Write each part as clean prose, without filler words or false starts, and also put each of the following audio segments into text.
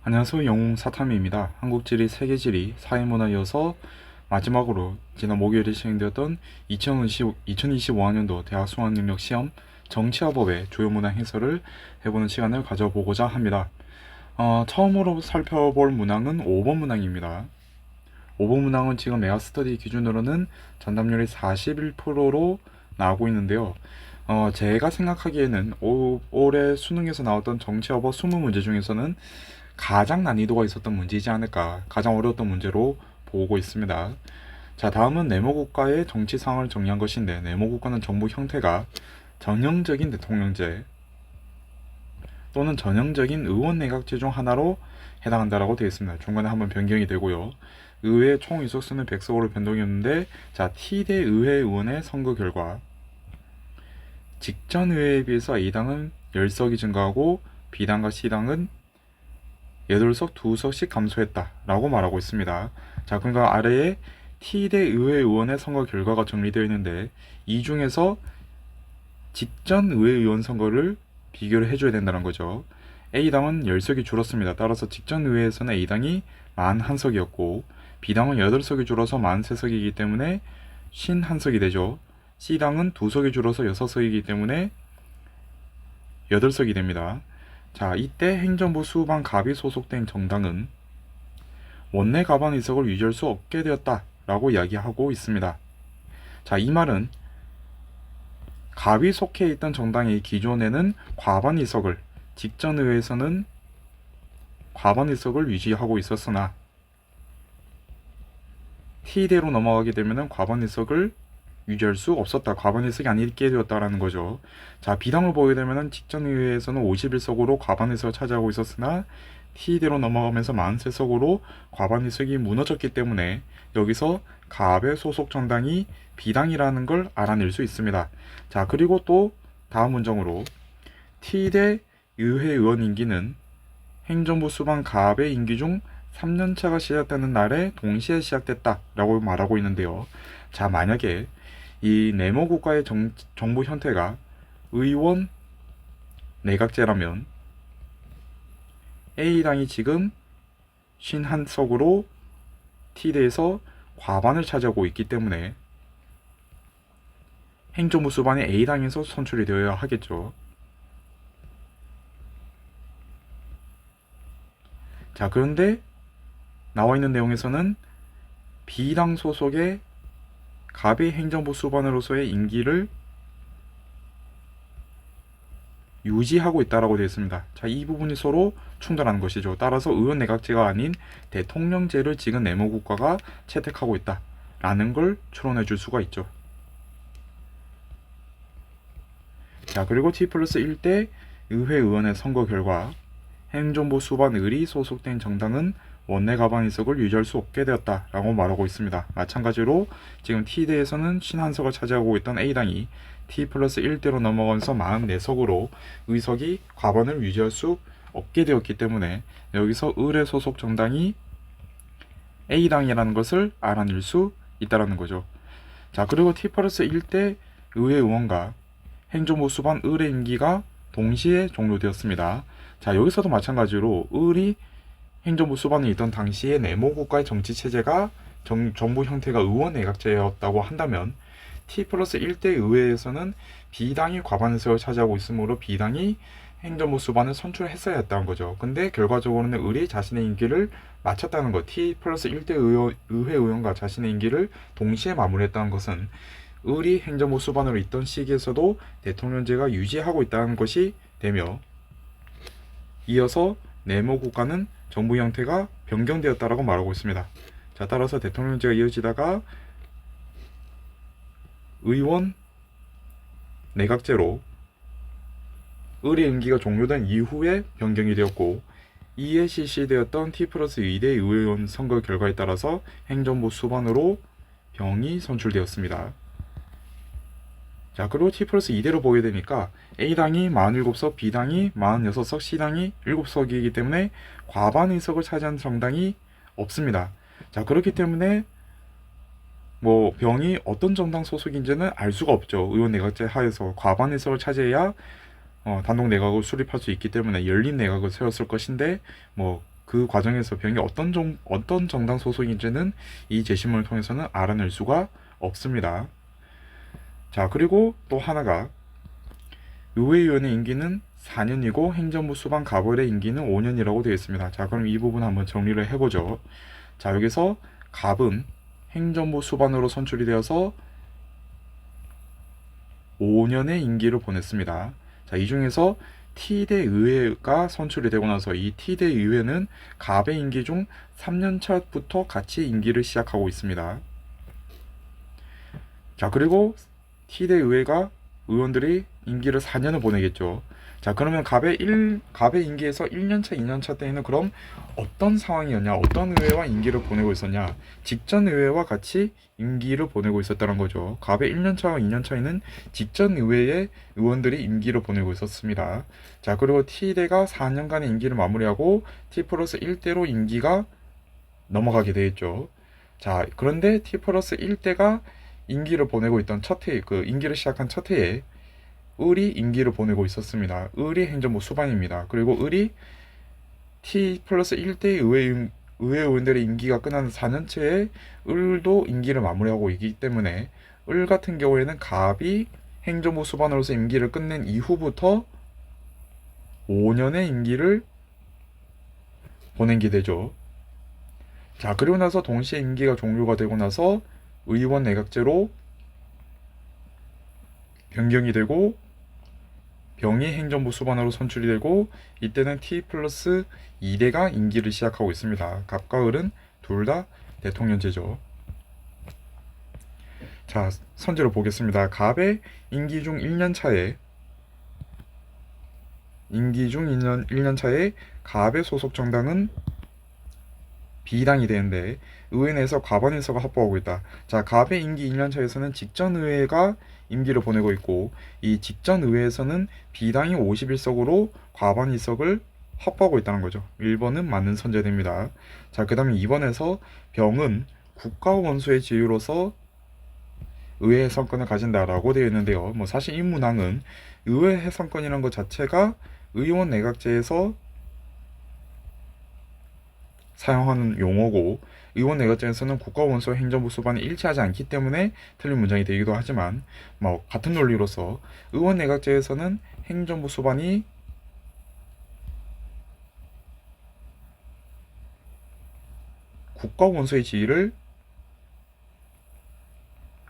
안녕하세요. 영웅 사탐입니다. 한국지리, 세계지리, 사회문화 이어서 마지막으로 지난 목요일에 시행되었던 2025학년도 대학 수학능력 시험 정치화법의 주요 문항 해설을 해보는 시간을 가져보고자 합니다. 처음으로 살펴볼 문항은 5번 문항입니다. 5번 문항은 지금 메가스터디 기준으로는 정답률이 41%로 나오고 있는데요. 제가 생각하기에는 올해 수능에서 나왔던 정치화법 20문제 중에서는 가장 난이도가 있었던 문제이지 않을까, 가장 어려웠던 문제로 보고 있습니다. 자, 다음은 네모국가의 정치 상황을 정리한 것인데, 네모국가는 정부 형태가 전형적인 대통령제 또는 전형적인 의원 내각제 중 하나로 해당한다라고 되어 있습니다. 중간에 한번 변경이 되고요. 의회 총 의석수는 100석으로 변동했는데, 자, T대 의회 의원의 선거 결과 직전 의회에 비해서 A당은 10석이 증가하고 B당과 C당은 8석 2석씩 감소했다라고 말하고 있습니다. 자, 그러니까 아래에 T대 의회 의원의 선거 결과가 정리되어 있는데, 이 중에서 직전 의회 의원 선거를 비교를 해줘야 된다는 거죠. A당은 10석이 줄었습니다. 따라서 직전 의회에서는 A당이 41석이었고 B당은 8석이 줄어서 43석이기 때문에 51석이 되죠. C당은 2석이 줄어서 6석이기 때문에 8석이 됩니다. 자, 이때 행정부 수반 갑이 소속된 정당은 원내 과반 의석을 유지할 수 없게 되었다라고 이야기하고 있습니다. 자, 이 말은 갑이 속해 있던 정당이 기존에는 과반 의석을, 직전 의회에서는 과반 의석을 유지하고 있었으나 T대로 넘어가게 되면 과반 의석을 유지할 수 없었다. 과반 의석이 아니게 되었다라는 거죠. 자, B당을 보게 되면 직전 의회에서는 51석으로 과반 의석을 차지하고 있었으나 T대로 넘어가면서 43석으로 과반 의석이 무너졌기 때문에 여기서 갑의 소속 정당이 B당이라는 걸 알아낼 수 있습니다. 자, 그리고 또 다음 문장으로 T대 의회 의원 임기는 행정부 수반 갑의 임기 중 3년차가 시작되는 날에 동시에 시작됐다라고 말하고 있는데요. 자, 만약에 이 네모 국가의 정부 형태가 의원 내각제라면 A당이 지금 51석으로 T대에서 과반을 차지하고 있기 때문에 행정부 수반이 A당에서 선출이 되어야 하겠죠. 자, 그런데 나와 있는 내용에서는 B당 소속의 갑의 행정부 수반으로서의 임기를 유지하고 있다라고 되어 있습니다. 자, 이 부분이 서로 충돌하는 것이죠. 따라서 의원 내각제가 아닌 대통령제를 지금 네모국가가 채택하고 있다라는 걸 추론해 줄 수가 있죠. 자, 그리고 T 플러스 1대 의회 의원의 선거 결과 행정부 수반 을이 소속된 정당은 원내 과반 의석을 유지할 수 없게 되었다라고 말하고 있습니다. 마찬가지로 지금 T대에서는 51석을 차지하고 있던 A당이 T 플러스 1대로 넘어가면서 44석으로 의석이 과반을 유지할 수 없게 되었기 때문에 여기서 을의 소속 정당이 A당이라는 것을 알아낼 수 있다는 거죠. 자, 그리고 T 플러스 1대 의회 의원과 행정부 수반 을의 임기가 동시에 종료되었습니다. 자, 여기서도 마찬가지로 을이 행정부 수반에 있던 당시에 네모국가의 정치체제가 정부 형태가 의원 내각제였다고 한다면 T 플러스 1대 의회에서는 B당이 과반 의석을 차지하고 있으므로 B당이 행정부 수반을 선출했어야 했다는 거죠. 근데 결과적으로는 을이 자신의 임기를 마쳤다는 것, T 플러스 1대 의회 의원과 자신의 임기를 동시에 마무리했다는 것은 을이 행정부 수반으로 있던 시기에서도 대통령제가 유지하고 있다는 것이 되며, 이어서 네모 국가는 정부 형태가 변경되었다라고 말하고 있습니다. 자, 따라서 대통령제가 이어지다가 의원 내각제로 을의 임기가 종료된 이후에 변경이 되었고, 이에 실시되었던 T 플러스 2대 의회의원 선거 결과에 따라서 행정부 수반으로 병이 선출되었습니다. 자, 그리고 T 플러스 2대로 보게 되니까 A당이 47석, B당이 46석, C당이 7석이기 때문에 과반 의석을 차지한 정당이 없습니다. 자, 그렇기 때문에 병이 어떤 정당 소속인지는 알 수가 없죠. 의원 내각제 하에서 과반 의석을 차지해야 단독 내각을 수립할 수 있기 때문에 열린 내각을 세웠을 것인데, 그 과정에서 병이 어떤 정당 소속인지는 이 제시문을 통해서는 알아낼 수가 없습니다. 자, 그리고 또 하나가 의회의원의 임기는 4년이고 행정부 수반 가벌의 임기는 5년이라고 되어 있습니다. 자, 그럼 이 부분 한번 정리를 해보죠. 자, 여기서 갑은 행정부 수반으로 선출이 되어서 5년의 임기를 보냈습니다. 자, 이 중에서 T대 의회가 선출이 되고 나서 이 T대 의회는 갑의 임기 중 3년 차부터 같이 임기를 시작하고 있습니다. 자, 그리고 T대 의회가 의원들이 임기를 4년을 보내겠죠. 자, 그러면 갑의 임기에서 1년차, 2년차 때에는 그럼 어떤 상황이었냐, 어떤 의회와 임기를 보내고 있었냐, 직전 의회와 같이 임기를 보내고 있었다는 거죠. 갑의 1년차와 2년차에는 직전 의회의 의원들이 임기를 보내고 있었습니다. 자, 그리고 T대가 4년간의 임기를 마무리하고 T 플러스 1대로 임기가 넘어가게 되겠죠. 자, 그런데 T 플러스 1대가 임기를 보내고 있던 첫 해, 임기를 시작한 첫 해에 을이 임기를 보내고 있었습니다. 을이 행정부 수반입니다. 그리고 을이 T 플러스 1대 의회 의원들의 임기가 끝나는 4년째에 을도 임기를 마무리하고 있기 때문에 을 같은 경우에는 갑이 행정부 수반으로서 임기를 끝낸 이후부터 5년의 임기를 보낸 게 되죠. 자, 그리고 나서 동시에 임기가 종료가 되고 나서 의원 내각제로 변경이 되고 병이 행정부 수반으로 선출이 되고 이때는 T 플러스 2대가 임기를 시작하고 있습니다. 갑과 을은 둘 다 대통령제죠. 자, 선제로 보겠습니다. 갑의 임기 중 1년 차에 갑의 소속 정당은 B당이 되는데 의회 내에서 과반의석을 확보하고 있다. 자, 갑의 임기 1년 차에서는 직전 의회가 임기를 보내고 있고 이 직전 의회에서는 B당이 51석으로 과반의석을 확보하고 있다는 거죠. 1번은 맞는 선제됩니다. 자, 그 다음에 2번에서 병은 국가 원수의 지위로서 의회 해산권을 가진다라고 되어 있는데요. 뭐 사실 이 문항은 의회 해산권이라는 것 자체가 의원 내각제에서 사용하는 용어고 의원 내각제에서는 국가 원수와 행정부 수반이 일치하지 않기 때문에 틀린 문장이 되기도 하지만 뭐 같은 논리로서 의원 내각제에서는 행정부 수반이 국가 원수의 지위를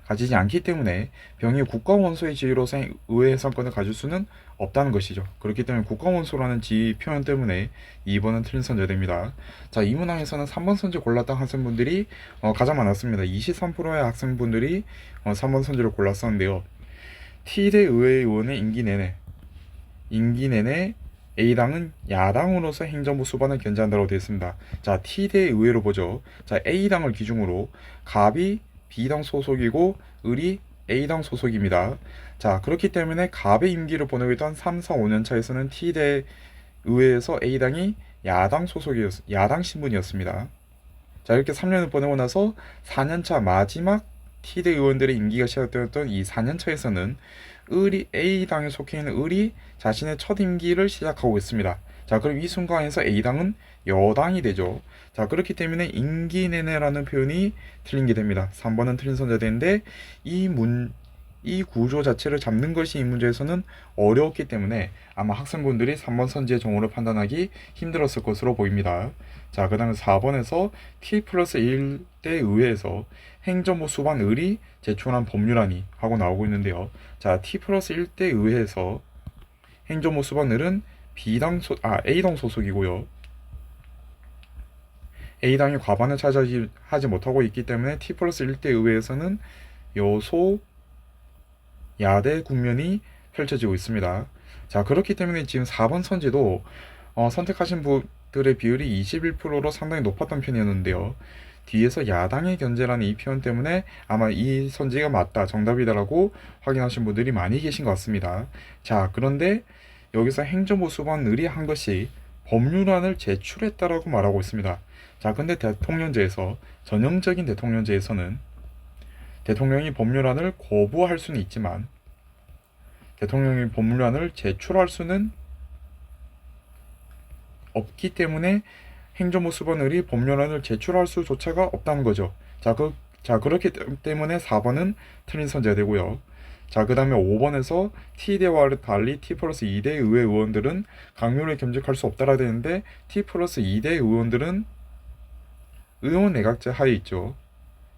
가지지 않기 때문에 병이 국가 원수의 지위로서 의회 해산권을 가질 수는 없다는 것이죠. 그렇기 때문에 국가 원수라는 지위 표현 때문에 2번은 틀린 선제됩니다. 자, 이 문항에서는 3번 선제 골랐던 학생분들이 가장 많았습니다. 23%의 학생분들이 3번 선제를 골랐었는데요. T대 의회의원의 임기 내내 A당은 야당으로서 행정부 수반을 견제한다고 되어 있습니다. 자, T대 의회로 보죠. 자, A당을 기준으로 갑이 B당 소속이고 을이 A당 소속입니다. 자, 그렇기 때문에 갑의 임기를 보내고 있던 3, 4, 5년 차에서는 T대 의회에서 A당이 야당 신분이었습니다. 자, 이렇게 3년을 보내고 나서 4년차 마지막 T대 의원들의 임기가 시작되었던 이 4년차에서는 A당에 속해 있는 을이 자신의 첫 임기를 시작하고 있습니다. 자, 그럼 이 순간에서 A당은 여당이 되죠. 자, 그렇기 때문에 임기 내내라는 표현이 틀린 게 됩니다. 3번은 틀린 선제되는데 이 구조 자체를 잡는 것이 이 문제에서는 어려웠기 때문에 아마 학생분들이 3번 선지의 정오를 판단하기 힘들었을 것으로 보입니다. 자, 그 다음에 4번에서 T 플러스 1대 의회에서 행정부 수반 을이 제출한 법률안이 하고 나오고 있는데요. 자, T 플러스 1대 의회에서 행정부 수반 을은 A당 소속이고요. A당이 과반을 차지하지 못하고 있기 때문에 T 플러스 1대 의회에서는 여소 야대 국면이 펼쳐지고 있습니다. 자, 그렇기 때문에 지금 4번 선지도 선택하신 분들의 비율이 21%로 상당히 높았던 편이었는데요. 뒤에서 야당의 견제라는 이 표현 때문에 아마 이 선지가 맞다, 정답이다라고 확인하신 분들이 많이 계신 것 같습니다. 자, 그런데 여기서 행정부 수반 을이 한 것이 법률안을 제출했다라고 말하고 있습니다. 자, 근데 전형적인 대통령제에서는 대통령이 법률안을 거부할 수는 있지만 대통령이 법률안을 제출할 수는 없기 때문에 행정부 수반을이 법률안을 제출할 수조차가 없다는 거죠. 그렇기 때문에 4번은 틀린 선제가 되고요. 자, 그 다음에 5번에서 T대와 달리 T 플러스 2대 의회 의원들은 강요를 겸직할 수 없다라 되는데 T 플러스 2대 의원들은 의원 내각제 하에 있죠.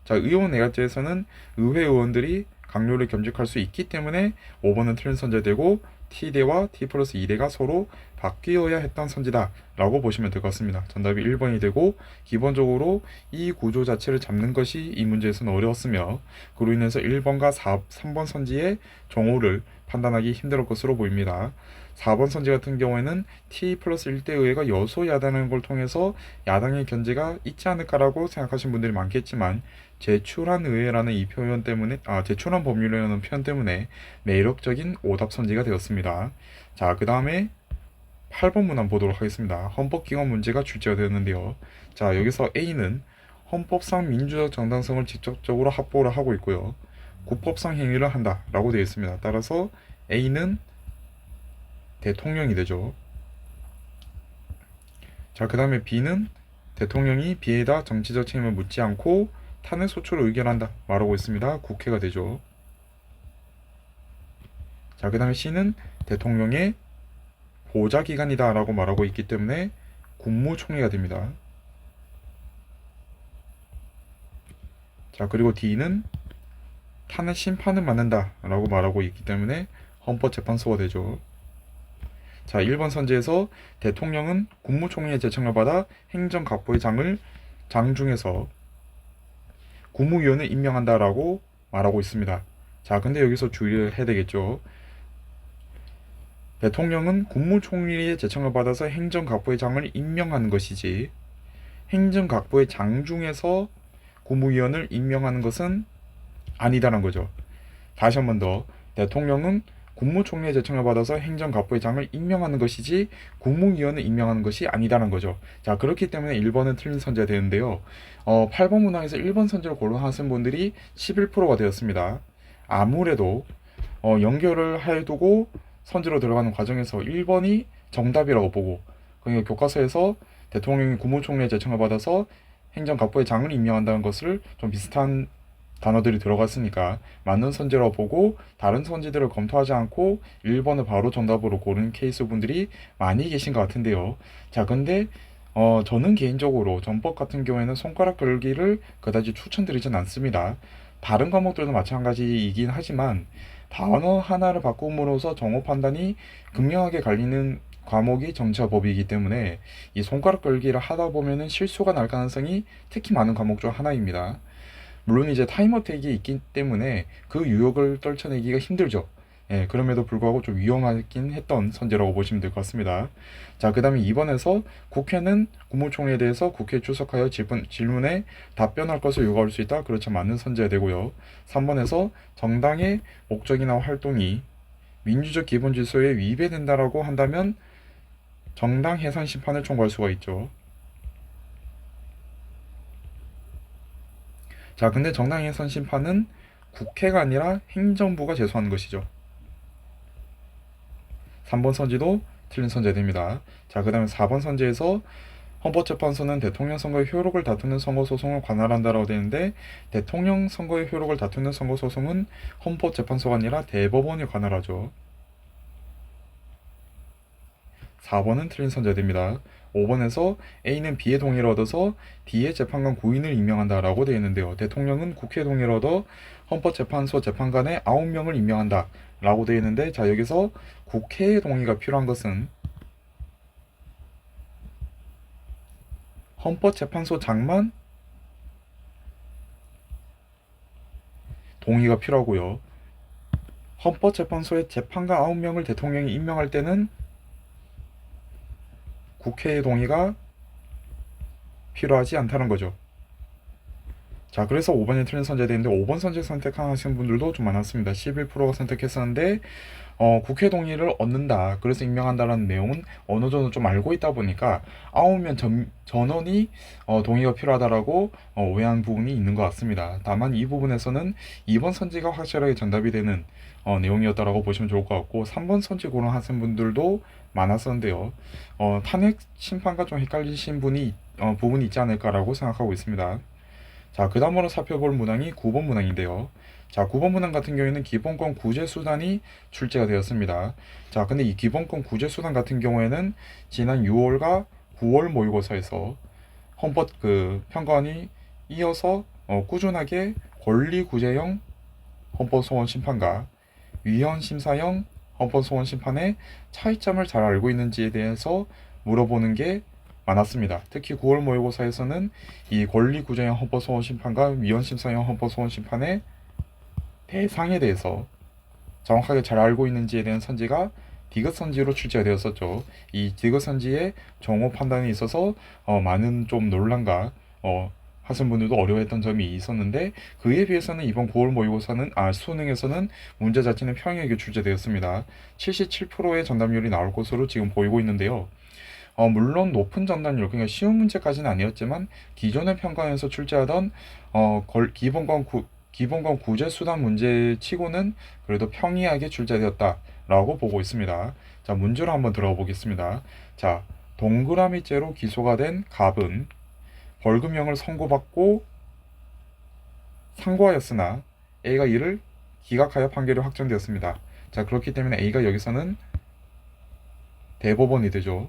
자, 의원 내각제에서는 의회 의원들이 강요를 겸직할 수 있기 때문에 5번은 틀린 선제되고 T대와 T 플러스 2대가 서로 바뀌어야 했던 선지다 라고 보시면 될 것 같습니다. 정답이 1번이 되고 기본적으로 이 구조 자체를 잡는 것이 이 문제에서는 어려웠으며 그로 인해서 1번과 3번 선지의 정오를 판단하기 힘들 것으로 보입니다. 4번 선지 같은 경우에는 T 플러스 1대 의회가 여소야당을 걸 통해서 야당의 견제가 있지 않을까라고 생각하시는 분들이 많겠지만 제출한 의회라는 이 표현 때문에 제출한 법률이라는 표현 때문에 매력적인 오답 선지가 되었습니다. 자, 그 다음에 8번 문항 보도록 하겠습니다. 헌법기관 문제가 출제가 되었는데요. 자, 여기서 A는 헌법상 민주적 정당성을 직접적으로 확보를 하고 있고요. 국법상 행위를 한다 라고 되어 있습니다. 따라서 A는 대통령이 되죠. 자, 그 다음에 B는 대통령이 B에다 정치적 책임을 묻지 않고 탄핵 소추를 의결한다 말하고 있습니다. 국회가 되죠. 자, 그 다음에 C는 대통령의 보좌기관이다 라고 말하고 있기 때문에 국무총리가 됩니다. 자, 그리고 D는 탄핵 심판을 맡는다 라고 말하고 있기 때문에 헌법재판소가 되죠. 자, 1번 선지에서 대통령은 국무총리의 제청을 받아 행정각부의 장 중에서 국무위원을 임명한다라고 말하고 있습니다. 자, 근데 여기서 주의를 해야 되겠죠. 대통령은 국무총리의 제청을 받아서 행정각부의 장을 임명하는 것이지 행정각부의 장 중에서 국무위원을 임명하는 것은 아니다라는 거죠. 다시 한 번 더. 대통령은 국무총리의 제청을 받아서 행정각부의 장을 임명하는 것이지 국무위원을 임명하는 것이 아니다라는 거죠. 자, 그렇기 때문에 1번은 틀린 선제가 되는데요. 8번 문항에서 1번 선제를 고르하신 분들이 11%가 되었습니다. 아무래도 연결을 해두고 선제로 들어가는 과정에서 1번이 정답이라고 보고 그러니까 교과서에서 대통령이 국무총리의 제청을 받아서 행정각부의 장을 임명한다는 것을 좀 비슷한 단어들이 들어갔으니까 맞는 선지라고 보고 다른 선지들을 검토하지 않고 1번을 바로 정답으로 고른 케이스 분들이 많이 계신 것 같은데요. 자, 근데 저는 개인적으로 전법 같은 경우에는 손가락 걸기를 그다지 추천드리진 않습니다. 다른 과목들도 마찬가지이긴 하지만 단어 하나를 바꿈으로써 정오 판단이 극명하게 갈리는 과목이 정치와 법이기 때문에 이 손가락 걸기를 하다 보면은 실수가 날 가능성이 특히 많은 과목 중 하나입니다. 물론 이제 타임어택이 있기 때문에 그 유혹을 떨쳐내기가 힘들죠. 예, 그럼에도 불구하고 좀 위험하긴 했던 선제라고 보시면 될 것 같습니다. 자, 그 다음에 2번에서 국회는 국무총리에 대해서 국회에 출석하여 질문에 답변할 것을 요구할 수 있다. 그렇죠. 맞는 선제가 되고요. 3번에서 정당의 목적이나 활동이 민주적 기본 질서에 위배된다라고 한다면 정당 해산 심판을 청구할 수가 있죠. 자, 근데 정당 해산 심판은 국회가 아니라 행정부가 제소하는 것이죠. 3번 선지도 틀린 선제가 됩니다. 자, 그 다음에 4번 선지에서 헌법재판소는 대통령 선거의 효력을 다투는 선거소송을 관할한다라고 되는데 대통령 선거의 효력을 다투는 선거소송은 헌법재판소가 아니라 대법원이 관할하죠. 4번은 틀린 선제가 됩니다. 5번에서 A는 B의 동의를 얻어서 D의 재판관 9인을 임명한다라고 되어 있는데요. 대통령은 국회 동의를 얻어 헌법재판소 재판관에 9명을 임명한다 라고 되어 있는데 자, 여기서 국회의 동의가 필요한 것은 헌법재판소장만 동의가 필요하고요. 헌법재판소의 재판관 9명을 대통령이 임명할 때는 국회의 동의가 필요하지 않다는 거죠. 자, 그래서 5번이 틀린 선제가 되는데 5번 선제 선택하신 분들도 좀 많았습니다. 11%가 선택했었는데 국회 동의를 얻는다. 그래서 임명한다라는 내용은 어느 정도 좀 알고 있다 보니까 9명 전원이 동의가 필요하다라고 오해한 부분이 있는 것 같습니다. 다만 이 부분에서는 2번 선지가 확실하게 정답이 되는 내용이었다라고 보시면 좋을 것 같고 3번 선지 고른 학생분들도 많았었는데요. 탄핵 심판과 좀 헷갈리신 부분이 있지 않을까라고 생각하고 있습니다. 자, 그 다음으로 살펴볼 문항이 9번 문항인데요. 자, 9번 문항 같은 경우에는 기본권 구제 수단이 출제가 되었습니다. 자, 근데 이 기본권 구제 수단 같은 경우에는 지난 6월과 9월 모의고사에서 헌법 평가원이 이어서 꾸준하게 권리구제형 헌법소원 심판과 위헌심사형 헌법소원 심판의 차이점을 잘 알고 있는지에 대해서 물어보는 게 많았습니다. 특히 9월 모의고사에서는 이 권리구제형 헌법소원 심판과 위헌심사형 헌법소원 심판의 대상에 대해서 정확하게 잘 알고 있는지에 대한 선지가 디귿 선지로 출제가 되었었죠. 이 디귿 선지의 정오 판단에 있어서 많은 좀 논란과 학생분들도 어려워했던 점이 있었는데, 그에 비해서는 이번 9월 모의고사는 수능에서는 문제 자체는 평행하게 출제되었습니다. 77%의 정답률이 나올 것으로 지금 보이고 있는데요. 물론 높은 정답률, 그러니까 쉬운 문제까지는 아니었지만 기존의 평가원에서 출제하던 기본권 구제 수단 문제 치고는 그래도 평이하게 출제되었다라고 보고 있습니다. 자, 문제로 한번 들어가 보겠습니다. 자, 동그라미죄로 기소가 된 갑은 벌금형을 선고받고 상고하였으나 A가 이를 기각하여 판결이 확정되었습니다. 자, 그렇기 때문에 A가 여기서는 대법원이 되죠.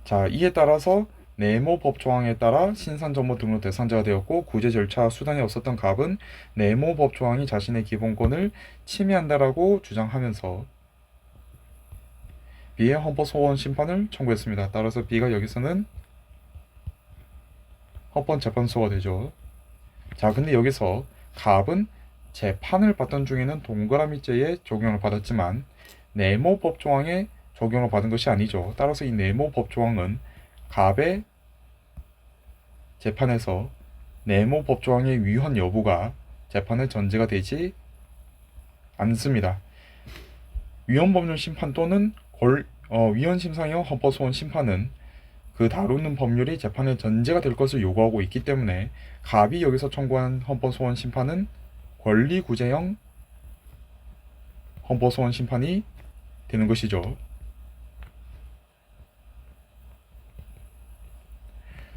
자, 이에 따라서 네모법 조항에 따라 신산정보 등록 대상자가 되었고, 구제 절차 수단이 없었던 갑은 네모법 조항이 자신의 기본권을 침해한다라고 주장하면서 B의 헌법소원 심판을 청구했습니다. 따라서 B가 여기서는 헌법재판소가 되죠. 자, 근데 여기서 갑은 재판을 받던 중에는 동그라미죄에 적용을 받았지만 네모법 조항에 적용을 받은 것이 아니죠. 따라서 이 네모법 조항은 갑의 재판에서 네모법 조항의 위헌 여부가 재판의 전제가 되지 않습니다. 위헌법률 심판 또는 위헌심사형 헌법소원 심판은 그 다루는 법률이 재판의 전제가 될 것을 요구하고 있기 때문에 갑이 여기서 청구한 헌법소원 심판은 권리구제형 헌법소원 심판이 되는 것이죠.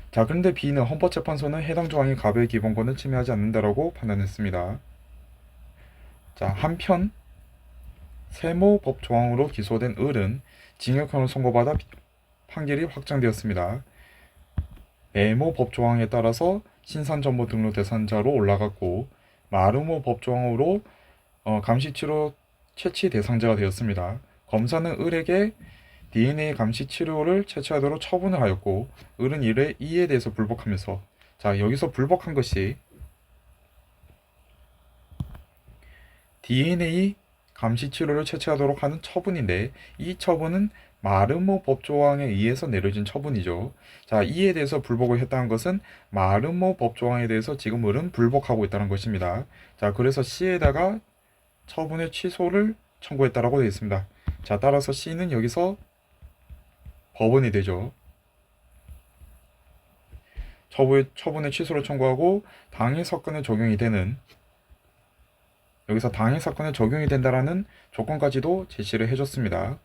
자, 그런데 B는 헌법재판소는 해당 조항이 갑의 기본권을 침해하지 않는다라고 판단했습니다. 자, 한편 세모법 조항으로 기소된 을은 징역형을 선고받아 판결이 확정되었습니다. 네모 법조항에 따라서 신산정보 등록 대상자로 올라갔고, 마르모 법조항으로 감시치료 채취 대상자가 되었습니다. 검사는 을에게 DNA 감시치료를 채취하도록 처분을 하였고, 을은 이에 대해서 불복하면서, 자, 여기서 불복한 것이 DNA 감시치료를 채취하도록 하는 처분인데, 이 처분은 마르모 법조항에 의해서 내려진 처분이죠. 자, 이에 대해서 불복을 했다는 것은 마르모 법조항에 대해서 지금 을은 불복하고 있다는 것입니다. 자, 그래서 C에다가 처분의 취소를 청구했다라고 되어 있습니다. 자, 따라서 C는 여기서 법원이 되죠. 처분의 취소를 청구하고 당해 사건에 적용이 되는, 여기서 당해 사건에 적용이 된다라는 조건까지도 제시를 해줬습니다.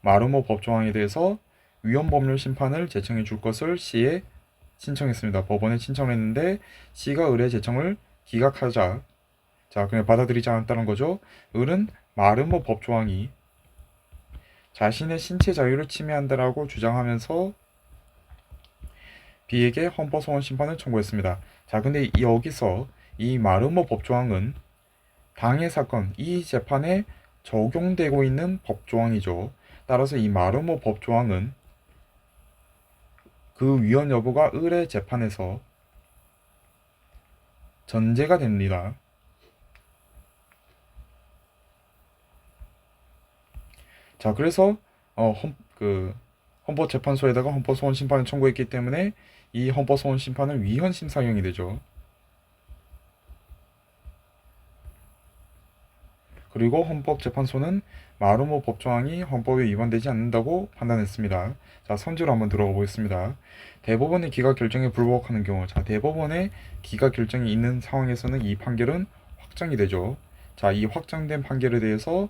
마르모 법조항에 대해서 위헌법률 심판을 제청해 줄 것을 C에 신청했습니다. 법원에 신청을 했는데 C가 을의 제청을 기각하자, 자, 그냥 받아들이지 않았다는 거죠. 을은 마르모 법조항이 자신의 신체 자유를 침해한다라고 주장하면서 B에게 헌법소원 심판을 청구했습니다. 자, 근데 여기서 이 마르모 법조항은 당해 사건, 이 재판에 적용되고 있는 법조항이죠. 따라서 이 마르모 법조항은 그 위헌 여부가 을의 재판에서 전제가 됩니다. 자, 그래서 헌법재판소에다가 헌법소원 심판을 청구했기 때문에 이 헌법소원 심판은 위헌심사형이 되죠. 그리고 헌법재판소는 마르모 법조항이 헌법에 위반되지 않는다고 판단했습니다. 자, 선지로 한번 들어가 보겠습니다. 대법원의 기각 결정에 불복하는 경우, 자, 대법원의 기각 결정이 있는 상황에서는 이 판결은 확정이 되죠. 자, 이 확정된 판결에 대해서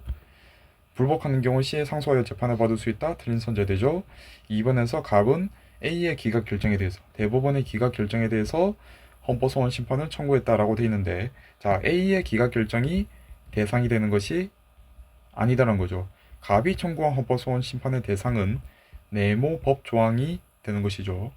불복하는 경우 C에 상소하여 재판을 받을 수 있다. 틀린 선제되죠. 2번에서 갑은 A의 기각 결정에 대해서, 대법원의 기각 결정에 대해서 헌법소원 심판을 청구했다라고 되어 있는데, 자, A의 기각 결정이 대상이 되는 것이 아니다라는 거죠. 갑이 청구한 헌법소원 심판의 대상은 네모 법 조항이 되는 것이죠.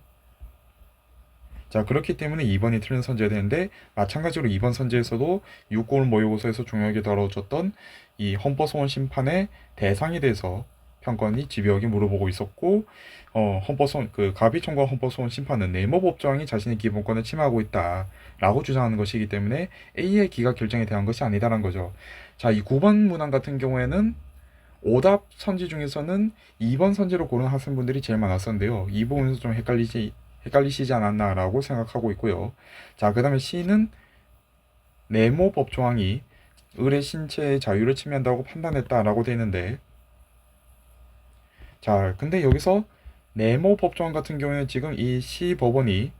자, 그렇기 때문에 2번이 틀린 선제가 되는데, 마찬가지로 2번 선제에서도 6.5 모의고사에서 중요하게 다뤄졌던 이 헌법소원 심판의 대상에 대해서 평가원이 집요하게 물어보고 있었고, 헌법소원, 갑이 청구한 헌법소원 심판은 네모 법조항이 자신의 기본권을 침해하고 있다라고 주장하는 것이기 때문에 A의 기각 결정에 대한 것이 아니다라는 거죠. 자, 이 9번 문항 같은 경우에는 오답 선지 중에서는 2번 선지로 고른 학생분들이 제일 많았었는데요. 이 부분에서 좀 헷갈리시지 않았나라고 생각하고 있고요. 자, 그 다음에 C는 네모 법조항이 을의 신체의 자유를 침해한다고 판단했다라고 되어 있는데, 자, 근데 여기서 네모 법조항 같은 경우에는 지금 이 C 법원이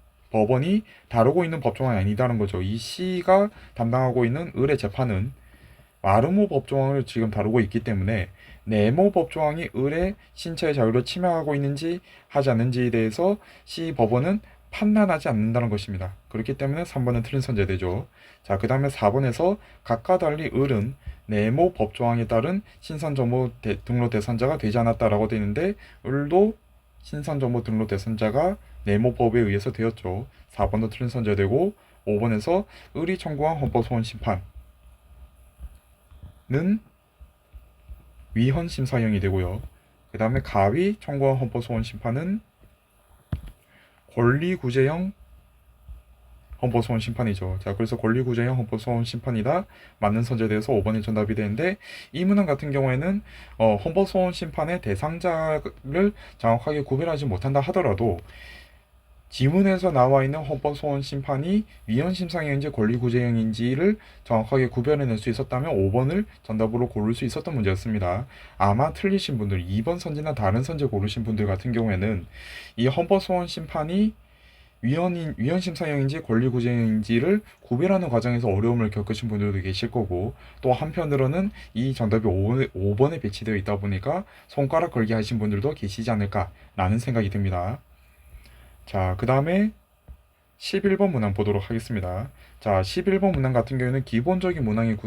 다루고 있는 법조항이 아니다는 거죠. 이 C가 담당하고 있는 을의 재판은 마르모 법조항을 지금 다루고 있기 때문에 네모 법조항이 을의 신체의 자유를 침해하고 있는지 하지 않는지에 대해서 C 법원은 판단하지 않는다는 것입니다. 그렇기 때문에 3번은 틀린 선제되죠. 자, 그 다음에 4번에서 각과 달리 을은 네모 법조항에 따른 신선정보 등록 대상자가 되지 않았다라고 되어 있는데, 을도 신선정보 등록 대상자가 네모법에 의해서 되었죠. 4번도 틀린 선제되고, 5번에서 을이 청구한 헌법소원 심판은 위헌심사형이 되고요. 그 다음에 갑이 청구한 헌법소원 심판은 권리구제형 헌법소원 심판이죠. 자, 그래서 권리구제형 헌법소원 심판이다. 맞는 선제되어서 5번이 정답이 되는데, 이 문항 같은 경우에는 헌법소원 심판의 대상자를 정확하게 구별하지 못한다 하더라도 지문에서 나와 있는 헌법소원 심판이 위헌심사형인지 권리구제형인지를 정확하게 구별해낼 수 있었다면 5번을 정답으로 고를 수 있었던 문제였습니다. 아마 틀리신 분들, 2번 선지나 다른 선지 고르신 분들 같은 경우에는 이 헌법소원 심판이 위헌심사형인지 권리구제형인지를 구별하는 과정에서 어려움을 겪으신 분들도 계실 거고, 또 한편으로는 이 정답이 5번에 배치되어 있다 보니까 손가락 걸기 하신 분들도 계시지 않을까라는 생각이 듭니다. 자, 그 다음에 11번 문항 보도록 하겠습니다. 자, 11번 문항 같은 경우에는 기본적인 문항의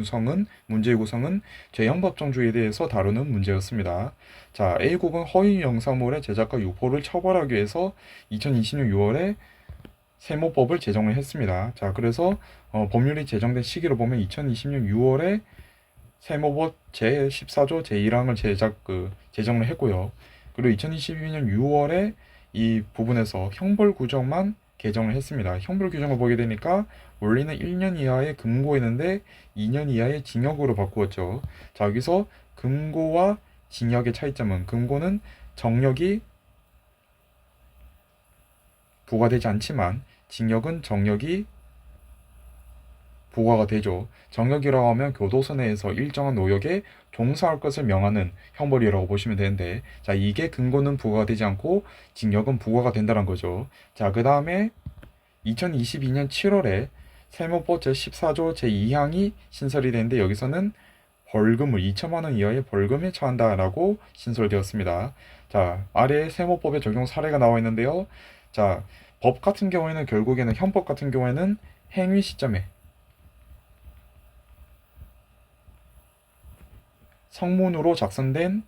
문제의 구성은 죄형법정주의에 대해서 다루는 문제였습니다. 자, A국은 허위 영상물의 제작과 유포를 처벌하기 위해서 2020년 6월에 세모법을 제정을 했습니다. 자, 그래서 법률이 제정된 시기로 보면 2020년 6월에 세모법 제14조 제1항을 제정을 했고요. 그리고 2022년 6월에 이 부분에서 형벌 규정만 개정을 했습니다. 형벌 규정을 보게 되니까 원래는 1년 이하의 금고였는데 2년 이하의 징역으로 바꾸었죠. 자, 여기서 금고와 징역의 차이점은, 금고는 정력이 부과되지 않지만 징역은 정력이 부과가 되죠. 정력이라고 하면 교도소 내에서 일정한 노역에 종사할 것을 명하는 형벌이라고 보시면 되는데, 자, 이게 금고는 부과가 되지 않고 징역은 부과가 된다는 거죠. 자, 그 다음에 2022년 7월에 세모법 제14조 제2항이 신설이 되는데, 여기서는 벌금을 2천만 원 이하의 벌금에 처한다라고 신설되었습니다. 자, 아래에 세모법의 적용 사례가 나와 있는데요. 자, 법 같은 경우에는 결국에는 형법 같은 경우에는 행위 시점에 성문으로 작성된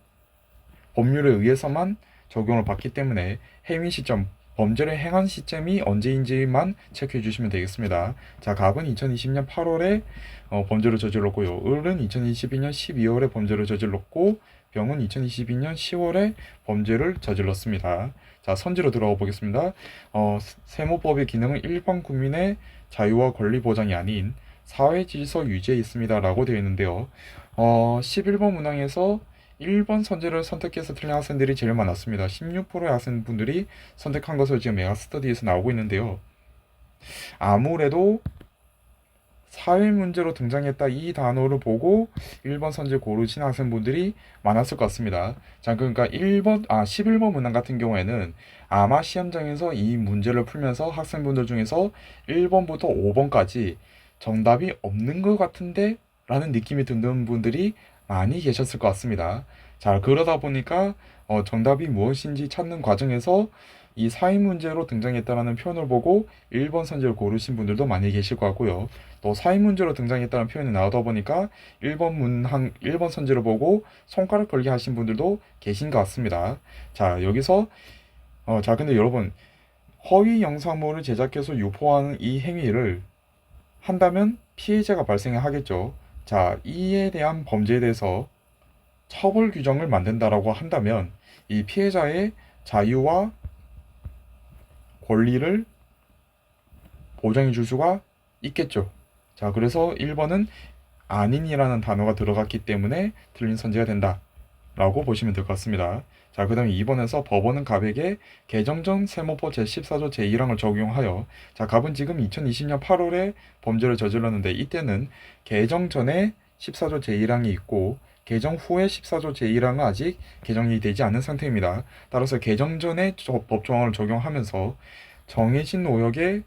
법률에 의해서만 적용을 받기 때문에 행위 시점, 범죄를 행한 시점이 언제인지만 체크해 주시면 되겠습니다. 자, 갑은 2020년 8월에 범죄를 저질렀고요. 을은 2022년 12월에 범죄를 저질렀고, 병은 2022년 10월에 범죄를 저질렀습니다. 자, 선지로 들어가 보겠습니다. 세모법의 기능은 일반 국민의 자유와 권리 보장이 아닌 사회 질서 유지에 있습니다 라고 되어 있는데요. 11번 문항에서 1번 선지를 선택해서 틀린 학생들이 제일 많았습니다. 16%의 학생분들이 선택한 것으로 지금 메가스터디에서 나오고 있는데요. 아무래도 사회 문제로 등장했다 이 단어를 보고 1번 선지 고르신 학생분들이 많았을 것 같습니다. 자, 그러니까 11번 문항 같은 경우에는 아마 시험장에서 이 문제를 풀면서 학생분들 중에서 1번부터 5번까지 정답이 없는 것 같은데 라는 느낌이 드는 분들이 많이 계셨을 것 같습니다. 자, 그러다 보니까 정답이 무엇인지 찾는 과정에서 이 사인 문제로 등장했다라는 표현을 보고 1번 선지를 고르신 분들도 많이 계실 것 같고요. 또 사인 문제로 등장했다는 표현이 나오다 보니까 1번 선지를 보고 손가락 걸기 하신 분들도 계신 것 같습니다. 자, 여기서 자, 근데 여러분, 허위 영상물을 제작해서 유포하는 이 행위를 한다면 피해자가 발생하겠죠. 자, 이에 대한 범죄에 대해서 처벌 규정을 만든다라고 한다면 이 피해자의 자유와 권리를 보장해 줄 수가 있겠죠. 자, 그래서 1번은 아닌이라는 단어가 들어갔기 때문에 틀린 선지가 된다 라고 보시면 될 것 같습니다. 자, 그 다음에 2번에서 법원은 갑에게 개정 전 세모법 제14조 제1항을 적용하여, 자, 갑은 지금 2020년 8월에 범죄를 저질렀는데 이때는 개정 전에 14조 제1항이 있고 개정 후에 14조 제1항은 아직 개정이 되지 않은 상태입니다. 따라서 개정 전에 법조항을 적용하면서 정해진 노역에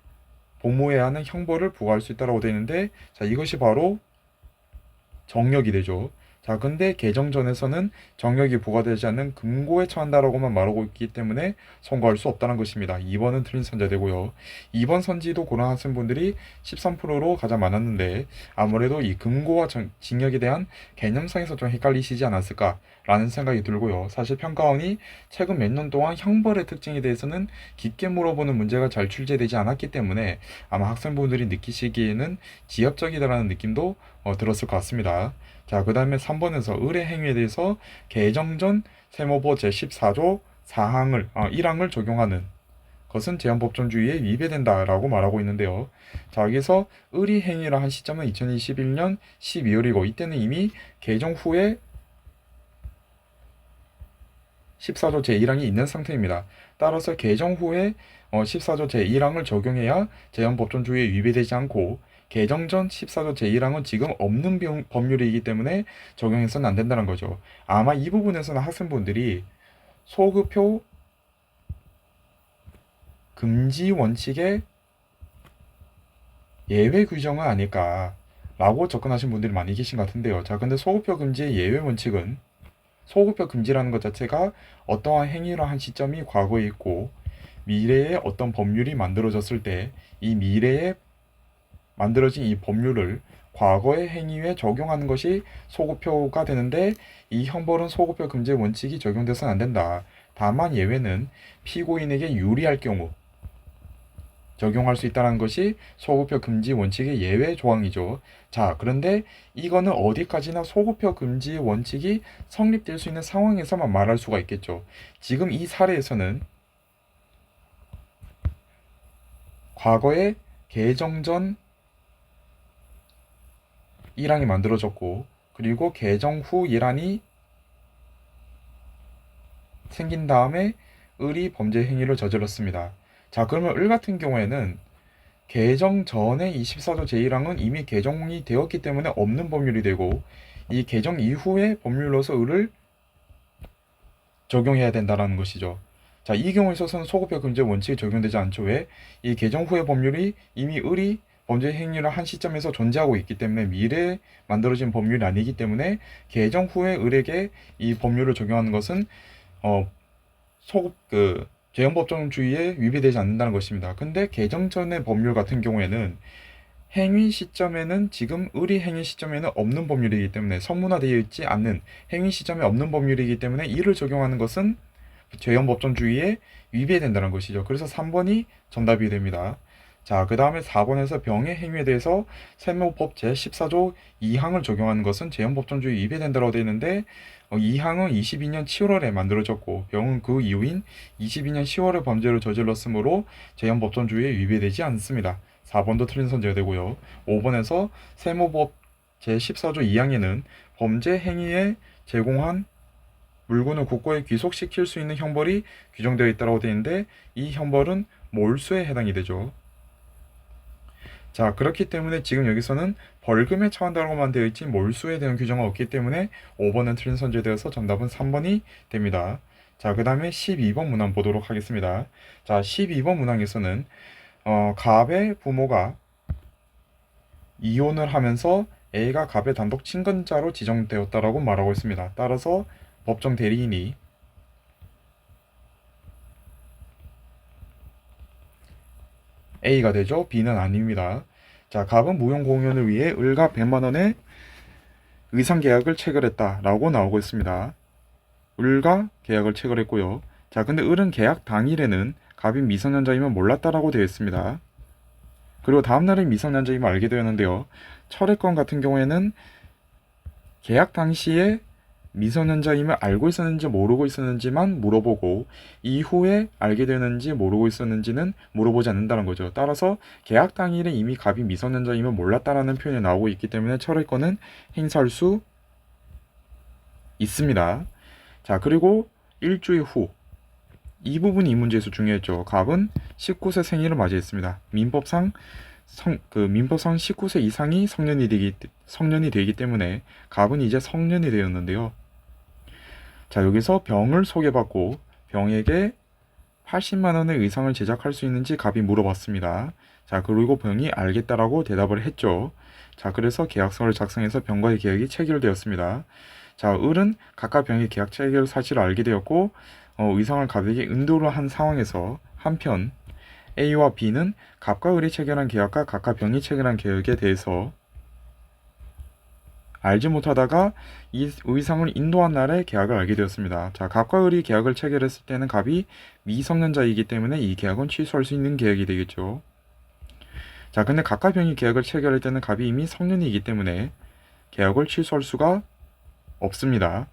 복무해야 하는 형벌을 부과할 수 있다고 되어 있는데, 자, 이것이 바로 정력이 되죠. 자, 근데 개정전에서는 정력이 부과되지 않는 금고에 처한다라고만 말하고 있기 때문에 선고할 수 없다는 것입니다. 2번은 틀린 선제되고요. 2번 선지도 고른 학생분들이 13%로 가장 많았는데 아무래도 이 금고와 징역에 대한 개념상에서 좀 헷갈리시지 않았을까라는 생각이 들고요. 사실 평가원이 최근 몇 년 동안 형벌의 특징에 대해서는 깊게 물어보는 문제가 잘 출제되지 않았기 때문에 아마 학생분들이 느끼시기에는 지엽적이다라는 느낌도 들었을 것 같습니다. 자, 그 다음에 3번에서 의뢰 행위에 대해서 개정 전 세무법 제14조 4항을 1항을 적용하는 것은 제한법정주의에 위배된다라고 말하고 있는데요. 자, 여기서 의리 행위라 한 시점은 2021년 12월이고 이때는 이미 개정 후에 14조 제1항이 있는 상태입니다. 따라서 개정 후에 14조 제1항을 적용해야 제한법정주의에 위배되지 않고 개정 전 14조 제1항은 지금 없는 법률이기 때문에 적용해서는 안 된다는 거죠. 아마 이 부분에서는 학생분들이 소급표 금지 원칙의 예외 규정은 아닐까라고 접근하신 분들이 많이 계신 것 같은데요. 자, 근데 소급표 금지의 예외 원칙은 소급표 금지라는 것 자체가 어떠한 행위를 한 시점이 과거에 있고 미래에 어떤 법률이 만들어졌을 때 이 미래에 만들어진 이 법률을 과거의 행위에 적용하는 것이 소급표가 되는데 이 형벌은 소급표 금지 원칙이 적용돼서는 안 된다. 다만 예외는 피고인에게 유리할 경우 적용할 수 있다는 것이 소급표 금지 원칙의 예외 조항이죠. 자, 그런데 이거는 어디까지나 소급표 금지 원칙이 성립될 수 있는 상황에서만 말할 수가 있겠죠. 지금 이 사례에서는 과거에 개정 전 1항이 만들어졌고 그리고 개정 후 1항이 생긴 다음에 을이 범죄 행위를 저질렀습니다. 자, 그러면 을 같은 경우에는 개정 전에 이 14조 제1항은 이미 개정이 되었기 때문에 없는 법률이 되고 이 개정 이후에 법률로서 을을 적용해야 된다는 것이죠. 자, 이 경우에 있어서는 소급표 금지 원칙이 적용되지 않죠. 왜? 이 개정 후의 법률이 이미 을이 범죄 행위를 한 시점에서 존재하고 있기 때문에 미래에 만들어진 법률이 아니기 때문에 개정 후에 을에게 이 법률을 적용하는 것은 소급 죄형법정주의에 위배되지 않는다는 것입니다. 근데 개정 전의 법률 같은 경우에는 행위 시점에는 지금 을이 행위 시점에는 없는 법률이기 때문에 성문화되어 있지 않는 행위 시점에 없는 법률이기 때문에 이를 적용하는 것은 죄형법정주의에 위배된다는 것이죠. 그래서 3번이 정답이 됩니다. 자, 그 다음에 4번에서 병의 행위에 대해서 세무법 제14조 2항을 적용하는 것은 재형법정주의에 위배된다고 되어 있는데 2항은 22년 7월에 만들어졌고 병은 그 이후인 22년 10월에 범죄를 저질렀으므로 재형법정주의에 위배되지 않습니다. 4번도 틀린 선제가 되고요. 5번에서 세무법 제14조 2항에는 범죄 행위에 제공한 물건을 국고에 귀속시킬 수 있는 형벌이 규정되어 있다고 되어 있는데 이 형벌은 몰수에 해당이 되죠. 자, 그렇기 때문에 지금 여기서는 벌금에 처한다고만 되어 있지 몰수에 대한 규정은 없기 때문에 5번은 틀린 선제되어서 정답은 3번이 됩니다. 자, 그 다음에 12번 문항 보도록 하겠습니다. 자, 12번 문항에서는 갑의 부모가 이혼을 하면서 A가 갑의 단독 친근자로 지정되었다라고 말하고 있습니다. 따라서 법정 대리인이 A가 되죠. B는 아닙니다. 자, 갑은 무용 공연을 위해 을과 100만 원의 의상 계약을 체결했다라고 나오고 있습니다. 을과 계약을 체결했고요. 자, 근데 을은 계약 당일에는 갑이 미성년자이면 몰랐다라고 되어 있습니다. 그리고 다음날에 미성년자임을 알게 되었는데요. 철회권 같은 경우에는 계약 당시에 미성년자임을 알고 있었는지 모르고 있었는지만 물어보고 이후에 알게 되는지 모르고 있었는지는 물어보지 않는다는 거죠. 따라서 계약 당일에 이미 갑이 미성년자임을 몰랐다라는 표현이 나오고 있기 때문에 철회권은 행사할 수 있습니다. 자, 그리고 일주일 후 이 부분이 이 문제에서 중요했죠. 갑은 19세 생일을 맞이했습니다. 민법상 19세 이상이 성년이 되기 때문에 갑은 이제 성년이 되었는데요. 자, 여기서 병을 소개받고 병에게 80만 원의 의상을 제작할 수 있는지 갑이 물어봤습니다. 자, 그리고 병이 알겠다라고 대답을 했죠. 자, 그래서 계약서를 작성해서 병과의 계약이 체결되었습니다. 자, 을은 각각 병의 계약 체결 사실을 알게 되었고 의상을 갑에게 인도를 한 상황에서 한편 A와 B는 갑과 을이 체결한 계약과 각각 병이 체결한 계약에 대해서 알지 못하다가 이 의상을 인도한 날에 계약을 알게 되었습니다. 자, 갑과 을이 계약을 체결했을 때는 갑이 미성년자이기 때문에 이 계약은 취소할 수 있는 계약이 되겠죠. 자, 근데 각각 병이 계약을 체결할 때는 갑이 이미 성년이기 때문에 계약을 취소할 수가 없습니다.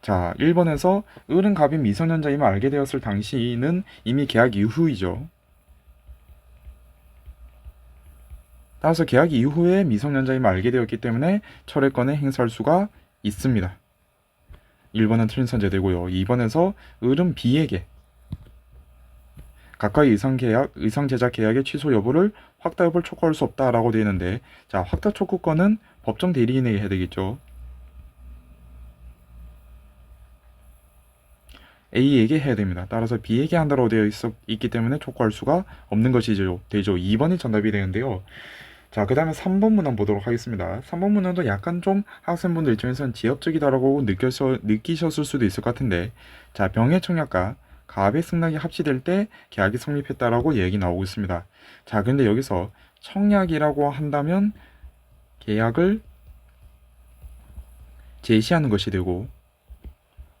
자, 1번에서 을은 갑이 미성년자임을 알게 되었을 당시는 이미 계약 이후이죠. 따라서 계약 이후에 미성년자임을 알게 되었기 때문에 철회권에 행사할 수가 있습니다. 1번은 틀린 선제되고요. 2번에서 을은 B에게 각각의 의상 제작 계약의 취소 여부를 확다 여부를 촉구할 수 없다라고 되어 있는데, 자, 확다 촉구권은 법정 대리인에게 해야 되겠죠. A에게 해야 됩니다. 따라서 B에게 한다고 되어 있기 때문에 촉구할 수가 없는 것이 되죠. 2번이 정답이 되는데요. 자, 그 다음에 3번 문항 보도록 하겠습니다. 3번 문항도 약간 좀 학생분들 입장에서는 지엽적이다라고 느끼셨을 수도 있을 것 같은데, 자, 병의 청약과 갑의 승낙이 합치될 때 계약이 성립했다라고 얘기 나오고 있습니다. 자, 근데 여기서 청약이라고 한다면 계약을 제시하는 것이 되고,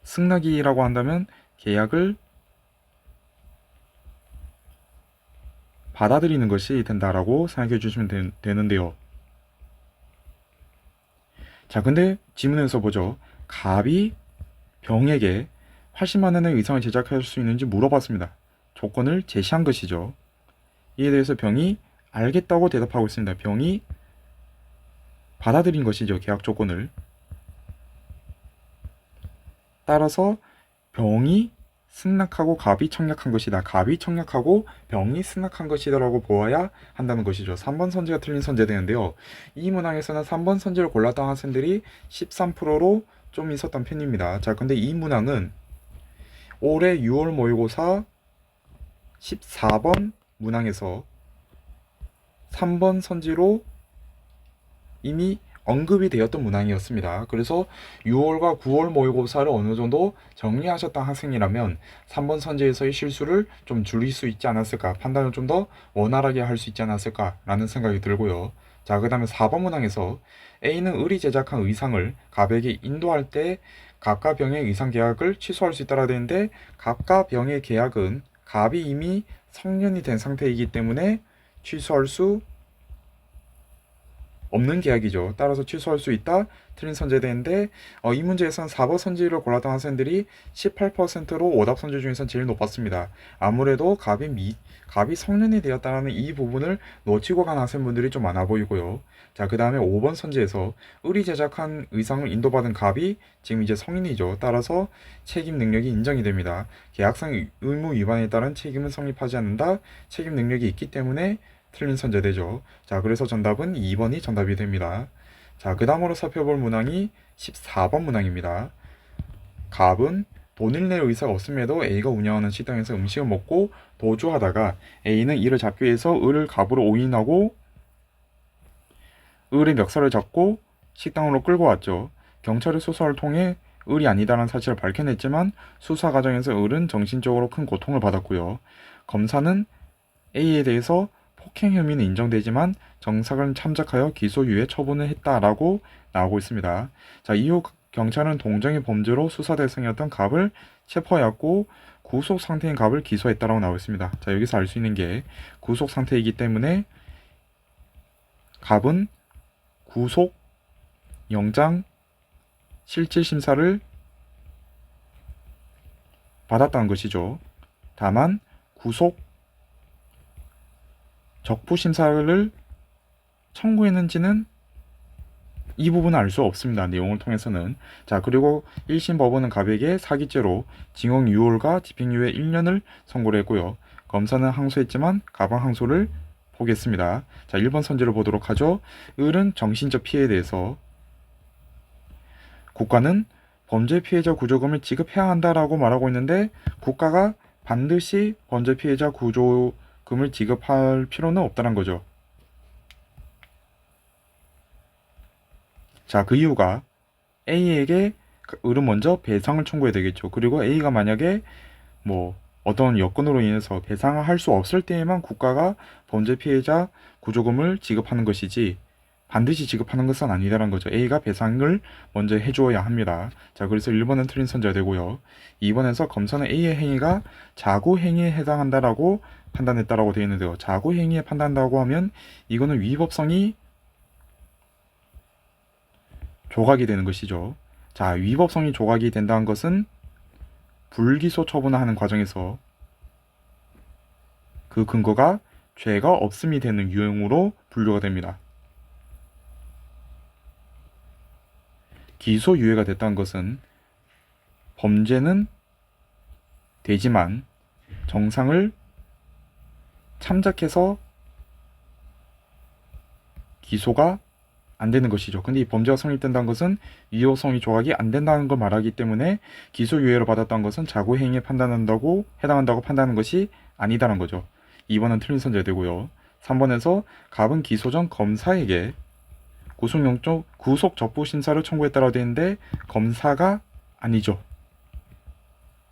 승낙이라고 한다면 계약을 받아들이는 것이 된다라고 생각해 주시면 되는데요. 자, 근데 지문에서 보죠. 갑이 병에게 80만 원의 의상을 제작할 수 있는지 물어봤습니다. 조건을 제시한 것이죠. 이에 대해서 병이 알겠다고 대답하고 있습니다. 병이 받아들인 것이죠. 계약 조건을. 따라서 병이 승낙하고 갑이 청약한 것이다. 갑이 청약하고 병이 승낙한 것이다라고 보아야 한다는 것이죠. 3번 선지가 틀린 선제되는데요. 이 문항에서는 3번 선지를 골랐던 학생들이 13%로 좀 있었던 편입니다. 자, 근데 이 문항은 올해 6월 모의고사 14번 문항에서 3번 선지로 이미 언급이 되었던 문항이었습니다. 그래서 6월과 9월 모의고사를 어느 정도 정리하셨던 학생이라면 3번 선지에서의 실수를 좀 줄일 수 있지 않았을까, 판단을 좀 더 원활하게 할 수 있지 않았을까라는 생각이 들고요. 자, 그 다음에 4번 문항에서 A는 을이 제작한 의상을 갑에게 인도할 때 갑과 병의 의상 계약을 취소할 수 있다라 되는데, 갑과 병의 계약은 갑이 이미 성년이 된 상태이기 때문에 취소할 수 없는 계약이죠. 따라서 취소할 수 있다. 틀린 선제되는데 이 문제에서는 4번 선지를 골랐던 학생들이 18%로 오답 선지 중에서 제일 높았습니다. 아무래도 갑이 성년이 되었다는 이 부분을 놓치고 간 학생분들이 좀 많아 보이고요. 자, 그 다음에 5번 선지에서 을이 제작한 의상을 인도받은 갑이 지금 이제 성인이죠. 따라서 책임 능력이 인정이 됩니다. 계약상 의무 위반에 따른 책임은 성립하지 않는다. 책임 능력이 있기 때문에 틀린 선제되죠. 자, 그래서 정답은 2번이 정답이 됩니다. 자, 그 다음으로 살펴볼 문항이 14번 문항입니다. 갑은 돈을 낼 의사가 없음에도 A가 운영하는 식당에서 음식을 먹고 도주하다가 A는 이를 잡기 위해서 을을 갑으로 오인하고 을의 멱살을 잡고 식당으로 끌고 왔죠. 경찰의 수사를 통해 을이 아니다라는 사실을 밝혀냈지만 수사 과정에서 을은 정신적으로 큰 고통을 받았고요. 검사는 A에 대해서 폭행 혐의는 인정되지만 정사를 참작하여 기소유예 처분을 했다라고 나오고 있습니다. 자, 이후 경찰은 동정의 범죄로 수사 대상이었던 갑을 체포하였고 구속 상태인 갑을 기소했다라고 나오고 있습니다. 자, 여기서 알 수 있는 게 구속 상태이기 때문에 갑은 구속 영장 실질 심사를 받았다는 것이죠. 다만 구속 적부 심사를 청구했는지는 이 부분은 알 수 없습니다. 내용을 통해서는. 자, 그리고 1심 법원은 갑에게 사기죄로 징역 6월과 집행유예 1년을 선고를 했고요. 검사는 항소했지만 갑은 항소를 포기했습니다. 자, 1번 선지를 보도록 하죠. 을은 정신적 피해에 대해서 국가는 범죄 피해자 구조금을 지급해야 한다라고 말하고 있는데 국가가 반드시 범죄 피해자 구조금을 지급할 필요는 없다는 거죠. 자, 그 이유가 A에게 을은 먼저 배상을 청구해야 되겠죠. 그리고 A가 만약에 뭐 어떤 여건으로 인해서 배상을 할 수 없을 때에만 국가가 범죄 피해자 구조금을 지급하는 것이지 반드시 지급하는 것은 아니다라는 거죠. A가 배상을 먼저 해주어야 합니다. 자, 그래서 1번은 틀린 선지가 되고요. 2번에서 검사는 A의 행위가 자구 행위에 해당한다라고 판단했다라고 되어 있는데요. 자구 행위에 판단한다고 하면 이거는 위법성이 조각이 되는 것이죠. 자, 위법성이 조각이 된다는 것은 불기소 처분을 하는 과정에서 그 근거가 죄가 없음이 되는 유형으로 분류가 됩니다. 기소유예가 됐다는 것은 범죄는 되지만 정상을 참작해서 기소가 안 되는 것이죠. 근데 이 범죄가 성립된다는 것은 위법성이 조각이 안 된다는 걸 말하기 때문에 기소유예를 받았다는 것은 자구행위에 해당한다고 판단하는 것이 아니다라는 거죠. 2번은 틀린 선제가 되고요. 3번에서 갑은 기소 전 검사에게 구속 적부 심사를 청구했다라고 되어 있는데 검사가 아니죠.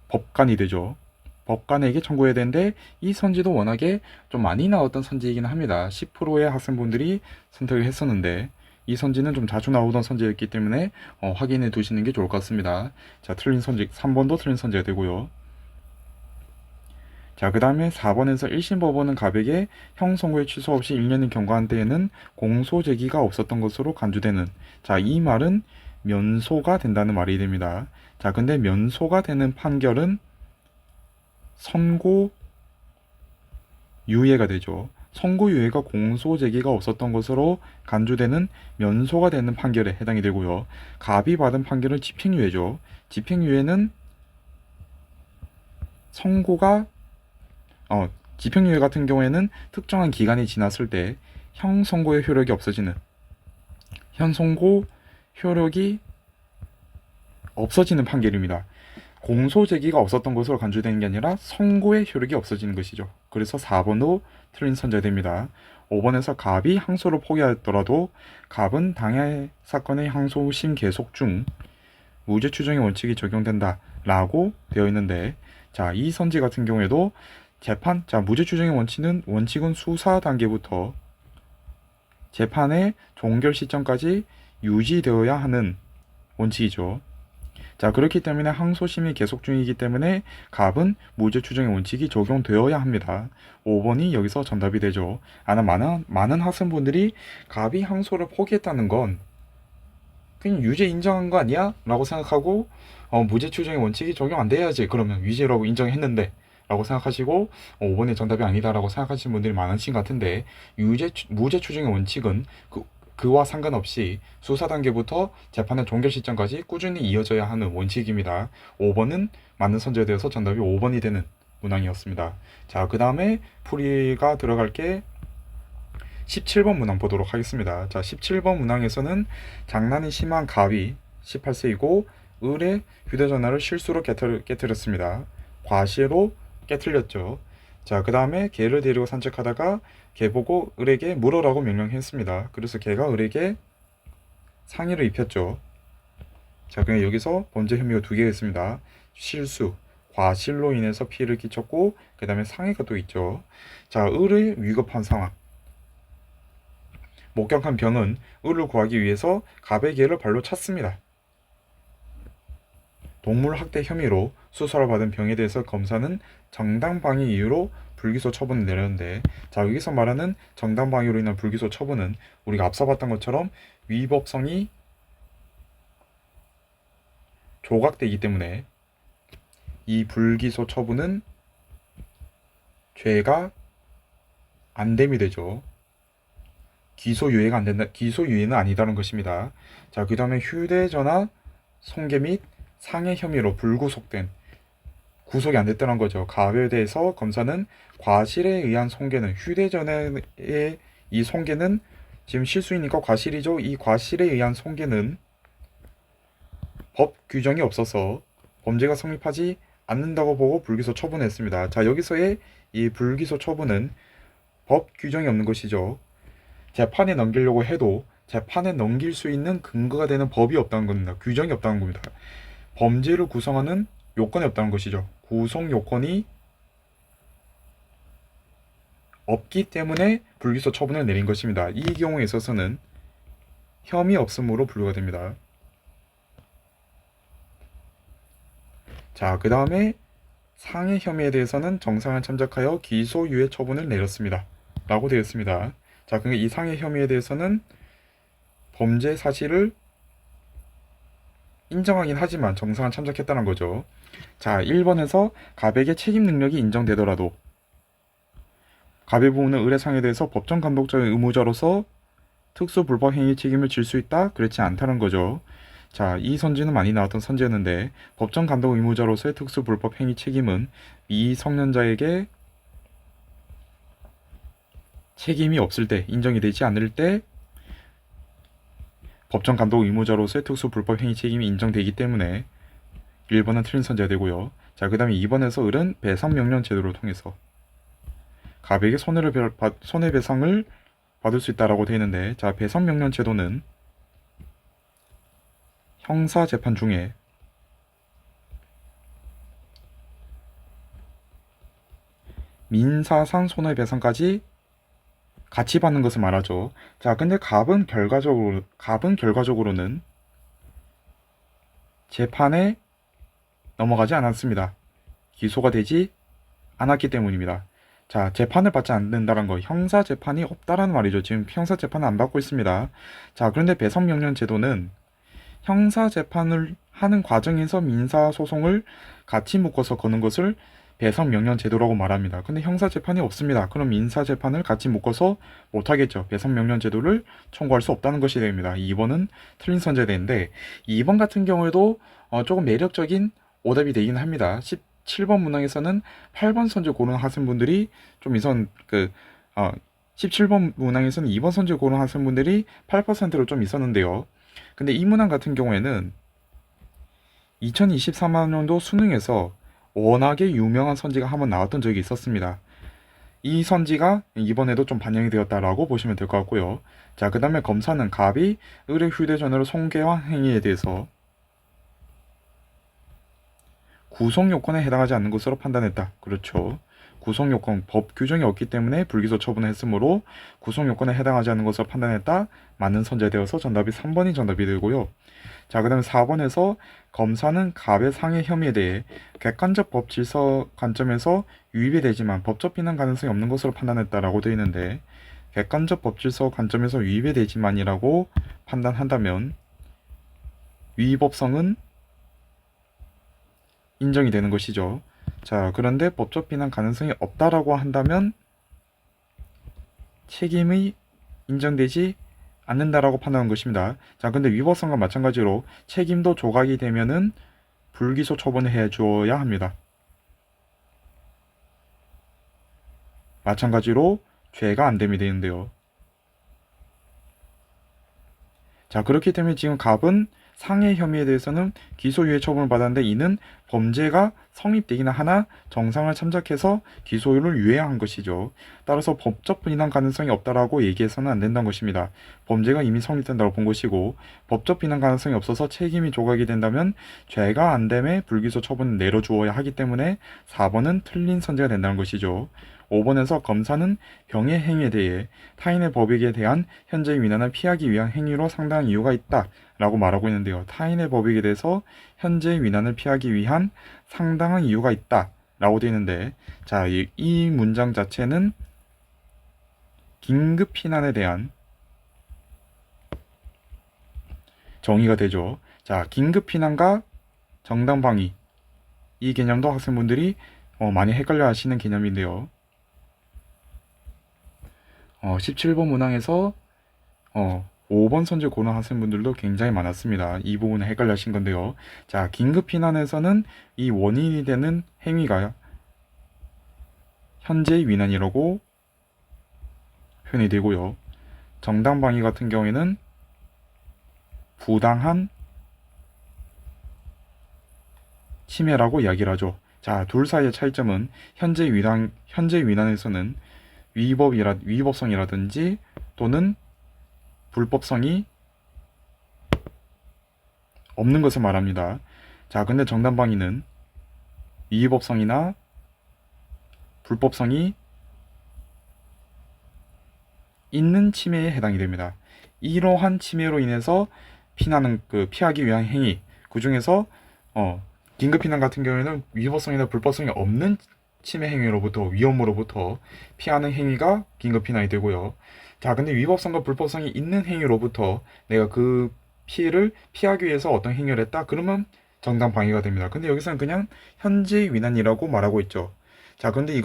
법관이 되죠. 법관에게 청구해야 되는데 이 선지도 워낙에 좀 많이 나왔던 선지이긴 합니다. 10%의 학생분들이 선택을 했었는데 이 선지는 좀 자주 나오던 선지였기 때문에 확인해 두시는 게 좋을 것 같습니다. 자, 틀린 선지 3번도 틀린 선지가 되고요. 자, 그 다음에 4번에서 1심 법원은 갑에게 형 선고의 취소 없이 1년을 경과한 때에는 공소 제기가 없었던 것으로 간주되는, 자, 이 말은 면소가 된다는 말이 됩니다. 자, 근데 면소가 되는 판결은 선고 유예가 되죠. 선고 유예가 공소 제기가 없었던 것으로 간주되는 면소가 되는 판결에 해당이 되고요. 갑이 받은 판결은 집행유예죠. 집행유예는 집행유예 같은 경우에는 특정한 기간이 지났을 때 형 선고의 효력이 없어지는, 현 선고 효력이 없어지는 판결입니다. 공소 제기가 없었던 것으로 간주되는 게 아니라 선고의 효력이 없어지는 것이죠. 그래서 4번도 틀린 선제가 됩니다. 5번에서 갑이 항소를 포기하였더라도 갑은 당해 사건의 항소심 계속 중 무죄 추정의 원칙이 적용된다 라고 되어 있는데, 자, 이 선지 같은 경우에도 무죄 추정의 원칙은 수사 단계부터 재판의 종결 시점까지 유지되어야 하는 원칙이죠. 자, 그렇기 때문에 항소심이 계속 중이기 때문에 갑은 무죄 추정의 원칙이 적용되어야 합니다. 5번이 여기서 정답이 되죠. 많은 학생분들이 갑이 항소를 포기했다는 건 그냥 유죄 인정한 거 아니야? 라고 생각하고 무죄 추정의 원칙이 적용 안 돼야지, 그러면 유죄라고 인정했는데 라고 생각하시고 5번이 정답이 아니다라고 생각하시는 분들이 많으신 것 같은데, 무죄 추정의 원칙은 그와 상관없이 수사 단계부터 재판의 종결 시점까지 꾸준히 이어져야 하는 원칙입니다. 5번은 맞는 선제가 되어서 정답이 5번이 되는 문항이었습니다. 자, 그 다음에 풀이가 들어갈 게 17번 문항 보도록 하겠습니다. 자, 17번 문항에서는 장난이 심한 갑이 18세이고 을의 휴대전화를 실수로 깨뜨렸습니다. 과시로 깨뜨렸죠. 자, 그 다음에 개를 데리고 산책하다가 개 보고 을에게 물어라고 명령했습니다. 그래서 개가 을에게 상의를 입혔죠. 자, 그럼 여기서 범죄 혐의가 두 개가 있습니다. 실수, 과실로 인해서 피해를 끼쳤고, 그 다음에 상해가 또 있죠. 자, 을의 위급한 상황. 목격한 병은 을을 구하기 위해서 갑의 개를 발로 찼습니다. 동물 학대 혐의로 수사를 받은 병에 대해서 검사는 정당방위 이유로 불기소 처분을 내렸는데, 자, 여기서 말하는 정당방위로 인한 불기소 처분은 우리가 앞서 봤던 것처럼 위법성이 조각되기 때문에 이 불기소 처분은 죄가 안됨이 되죠. 기소유예가 안 된다, 기소유예는 아니다는 것입니다. 자, 그 다음에 휴대전화 손괴 및 상해 혐의로 불구속된, 구속이 안 됐다는 거죠. 갑에 대해서 검사는 과실에 의한 손괴는, 휴대전화의 이 손괴는 지금 실수이니까 과실이죠. 이 과실에 의한 손괴는 법 규정이 없어서 범죄가 성립하지 않는다고 보고 불기소 처분했습니다. 자, 여기서의 이 불기소 처분은 법 규정이 없는 것이죠. 재판에 넘기려고 해도 재판에 넘길 수 있는 근거가 되는 법이 없다는 겁니다. 규정이 없다는 겁니다. 범죄를 구성하는 요건이 없다는 것이죠. 구성 요건이 없기 때문에 불기소 처분을 내린 것입니다. 이 경우에 있어서는 혐의 없음으로 분류가 됩니다. 자, 그 다음에 상해 혐의에 대해서는 정상을 참작하여 기소유예 처분을 내렸습니다. 라고 되어 있습니다. 자, 그러니까 이 상해 혐의에 대해서는 범죄 사실을 인정하긴 하지만 정상을 참작했다는 거죠. 자, 1번에서 갑에게 책임 능력이 인정되더라도 갑의 부모는 을의 상해에 대해서 법정 감독자의 의무자로서 특수 불법 행위 책임을 질 수 있다? 그렇지 않다는 거죠. 자, 이 선지는 많이 나왔던 선지였는데 법정 감독 의무자로서의 특수 불법 행위 책임은 미성년자에게 책임이 없을 때, 인정이 되지 않을 때 법정 감독 의무자로서의 특수 불법 행위 책임이 인정되기 때문에 1번은 틀린 선지가 되고요. 자, 그 다음에 2번에서 을은 배상명령 제도를 통해서 갑에게 손해배상을 받을 수 있다라고 되어 있는데, 자, 배상명령 제도는 형사재판 중에 민사상 손해배상까지 같이 받는 것을 말하죠. 자, 근데 갑은 결과적으로는 재판에 넘어가지 않았습니다. 기소가 되지 않았기 때문입니다. 자, 재판을 받지 않는다는 거, 형사재판이 없다라는 말이죠. 지금 형사재판을 안 받고 있습니다. 자, 그런데 배상명령 제도는 형사재판을 하는 과정에서 민사소송을 같이 묶어서 거는 것을 배상명령 제도라고 말합니다. 근데 형사재판이 없습니다. 그럼 민사재판을 같이 묶어서 못하겠죠. 배상명령 제도를 청구할 수 없다는 것이 됩니다. 2번은 틀린 선제되는데, 2번 같은 경우에도 조금 매력적인 오답이 되긴 합니다. 17번 문항에서는 8번 선제 고른 학생분들이 좀 17번 문항에서는 2번 선제 고른 학생분들이 8%로 좀 있었는데요. 근데 이 문항 같은 경우에는 2023년도 수능에서 워낙에 유명한 선지가 한번 나왔던 적이 있었습니다. 이 선지가 이번에도 좀 반영이 되었다라고 보시면 될 것 같고요. 자, 그 다음에 검사는 갑이 을의 휴대전화를 손괴한 행위에 대해서 구속요건에 해당하지 않는 것으로 판단했다. 그렇죠. 구속요건, 법 규정이 없기 때문에 불기소 처분을 했으므로 구속요건에 해당하지 않는 것으로 판단했다. 맞는 선제되어서 정답이 3번이 정답이 되고요. 자, 그 다음에 4번에서 검사는 갑의 상해 혐의에 대해 객관적 법 질서 관점에서 유입이 되지만 법적 비난 가능성이 없는 것으로 판단했다라고 되어 있는데, 객관적 법 질서 관점에서 유입이 되지만이라고 판단한다면 위법성은 인정이 되는 것이죠. 자, 그런데 법적 비난 가능성이 없다라고 한다면 책임이 인정되지 않는다라고 판단한 것입니다. 자, 근데 위법성과 마찬가지로 책임도 조각이 되면은 불기소 처분을 해줘야 합니다. 마찬가지로 죄가 안됨이 되는데요. 자, 그렇기 때문에 지금 갑은 상해 혐의에 대해서는 기소유예 처분을 받았는데 이는 범죄가 성립되기는 하나 정상을 참작해서 기소를 유예한 것이죠. 따라서 법적 비난 가능성이 없다라고 얘기해서는 안 된다는 것입니다. 범죄가 이미 성립된다고 본 것이고 법적 비난 가능성이 없어서 책임이 조각이 된다면 죄가 안 됨에 불기소 처분을 내려주어야 하기 때문에 4번은 틀린 선지가 된다는 것이죠. 5번에서 검사는 병의 행위에 대해 타인의 법익에 대한 현재의 위난을 피하기 위한 행위로 상당한 이유가 있다 라고 말하고 있는데요. 타인의 법익에 대해서 현재의 위난을 피하기 위한 상당한 이유가 있다 라고 되어 있는데, 자, 이 문장 자체는 긴급 피난에 대한 정의가 되죠. 자, 긴급 피난과 정당방위, 이 개념도 학생분들이 많이 헷갈려 하시는 개념인데요. 17번 문항에서 5번 선지 고른 학생분들도 굉장히 많았습니다. 이 부분을 헷갈려 하신 건데요. 자, 긴급 피난에서는 이 원인이 되는 행위가 현재의 위난이라고 표현이 되고요. 정당방위 같은 경우에는 부당한 침해라고 이야기를 하죠. 자, 둘 사이의 차이점은 현재 위난에서는 위법성이라든지 또는 불법성이 없는 것을 말합니다. 자, 근데 정당방위는 위법성이나 불법성이 있는 침해에 해당이 됩니다. 이러한 침해로 인해서 피하기 위한 행위, 그 중에서 긴급 피난 같은 경우에는 위법성이나 불법성이 없는 침해 행위로부터, 위험으로부터 피하는 행위가 긴급 피난이 되고요. 자, 근데 위법성과 불법성이 있는 행위로부터 내가 그 피해를 피하기 위해서 어떤 행위를 했다? 그러면 정당방위가 됩니다. 근데 여기서는 그냥 현재 위난이라고 말하고 있죠. 자, 근데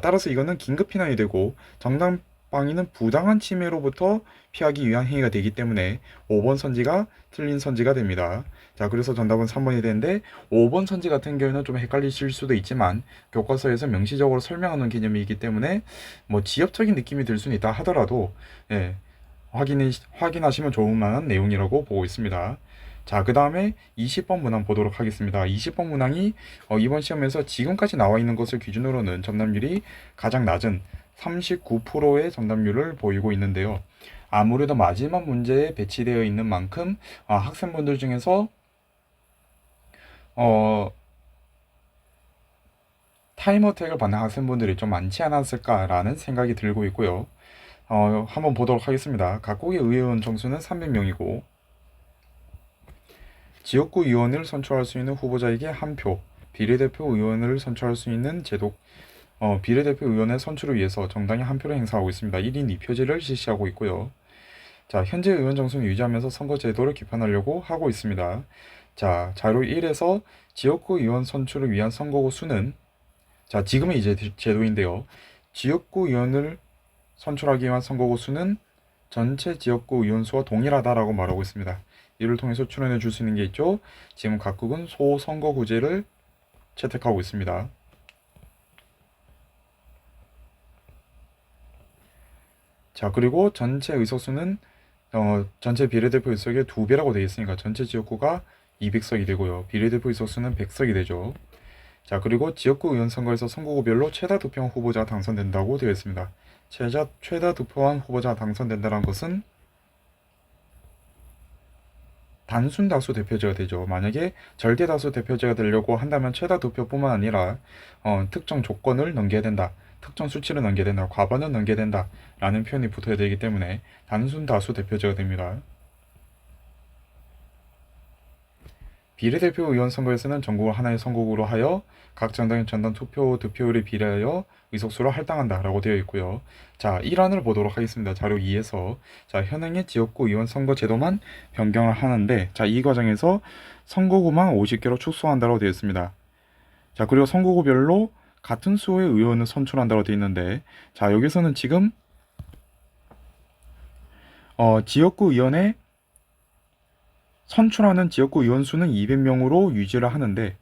따라서 이거는 긴급 피난이 되고 정당방위는 부당한 침해로부터 피하기 위한 행위가 되기 때문에 5번 선지가 틀린 선지가 됩니다. 자, 그래서 정답은 3번이 되는데 5번 선지 같은 경우에는 좀 헷갈리실 수도 있지만 교과서에서 명시적으로 설명하는 개념이기 때문에 뭐 지엽적인 느낌이 들 수는 있다 하더라도 확인하시면 좋을 만한 내용이라고 보고 있습니다. 자, 그 다음에 20번 문항 보도록 하겠습니다. 20번 문항이 이번 시험에서 지금까지 나와 있는 것을 기준으로는 정답률이 가장 낮은 39%의 정답률을 보이고 있는데요. 아무래도 마지막 문제에 배치되어 있는 만큼 학생분들 중에서 타임어택을 받는 학생분들이 좀 많지 않았을까라는 생각이 들고 있고요. 한번 보도록 하겠습니다. 각국의 의회의원 정수는 300명이고 지역구 의원을 선출할 수 있는 후보자에게 한 표, 비례대표 의원을 선출할 수 있는 비례대표 의원의 선출을 위해서 정당이 한 표를 행사하고 있습니다. 1인 2표제를 실시하고 있고요. 자, 현재 의원 정수는 유지하면서 선거 제도를 개편하려고 하고 있습니다. 자, 자료 1에서 지역구 의원 선출을 위한 선거구 수는, 자, 지금은 이제 제도인데요. 지역구 의원을 선출하기 위한 선거구 수는 전체 지역구 의원 수와 동일하다라고 말하고 있습니다. 이를 통해서 추론해 줄 수 있는 게 있죠. 지금 각국은 소선거구제를 채택하고 있습니다. 자, 그리고 전체 의석수는 전체 비례대표 의석의 2배라고 되어 있으니까 전체 지역구가 200석이 되고요. 비례대표 의석수는 100석이 되죠. 자, 그리고 지역구 의원 선거에서 선거구별로 최다 득표한 후보자가 당선된다고 되어 있습니다. 최다 득표한 후보자가 당선된다는 것은 단순 다수 대표제가 되죠. 만약에 절대 다수 대표제가 되려고 한다면 최다 득표뿐만 아니라 특정 조건을 넘겨야 된다. 특정 수치를 넘겨야 된다. 과반을 넘겨야 된다. 라는 표현이 붙어야 되기 때문에 단순 다수 대표제가 됩니다. 비례대표 의원 선거에서는 전국을 하나의 선거구로 하여 각 정당의 전당 투표 득표율에 비례하여 의석수로 할당한다 라고 되어 있고요. 자, 1안을 보도록 하겠습니다. 자료 2에서 자, 현행의 지역구 의원 선거 제도만 변경을 하는데, 자, 이 과정에서 선거구만 50개로 축소한다고 되어 있습니다. 자, 그리고 선거구별로 같은 수의 의원을 선출한다고 되어 있는데, 자, 여기서는 지금 지역구 의원의 선출하는 지역구 의원 수는 200명으로 유지를 하는데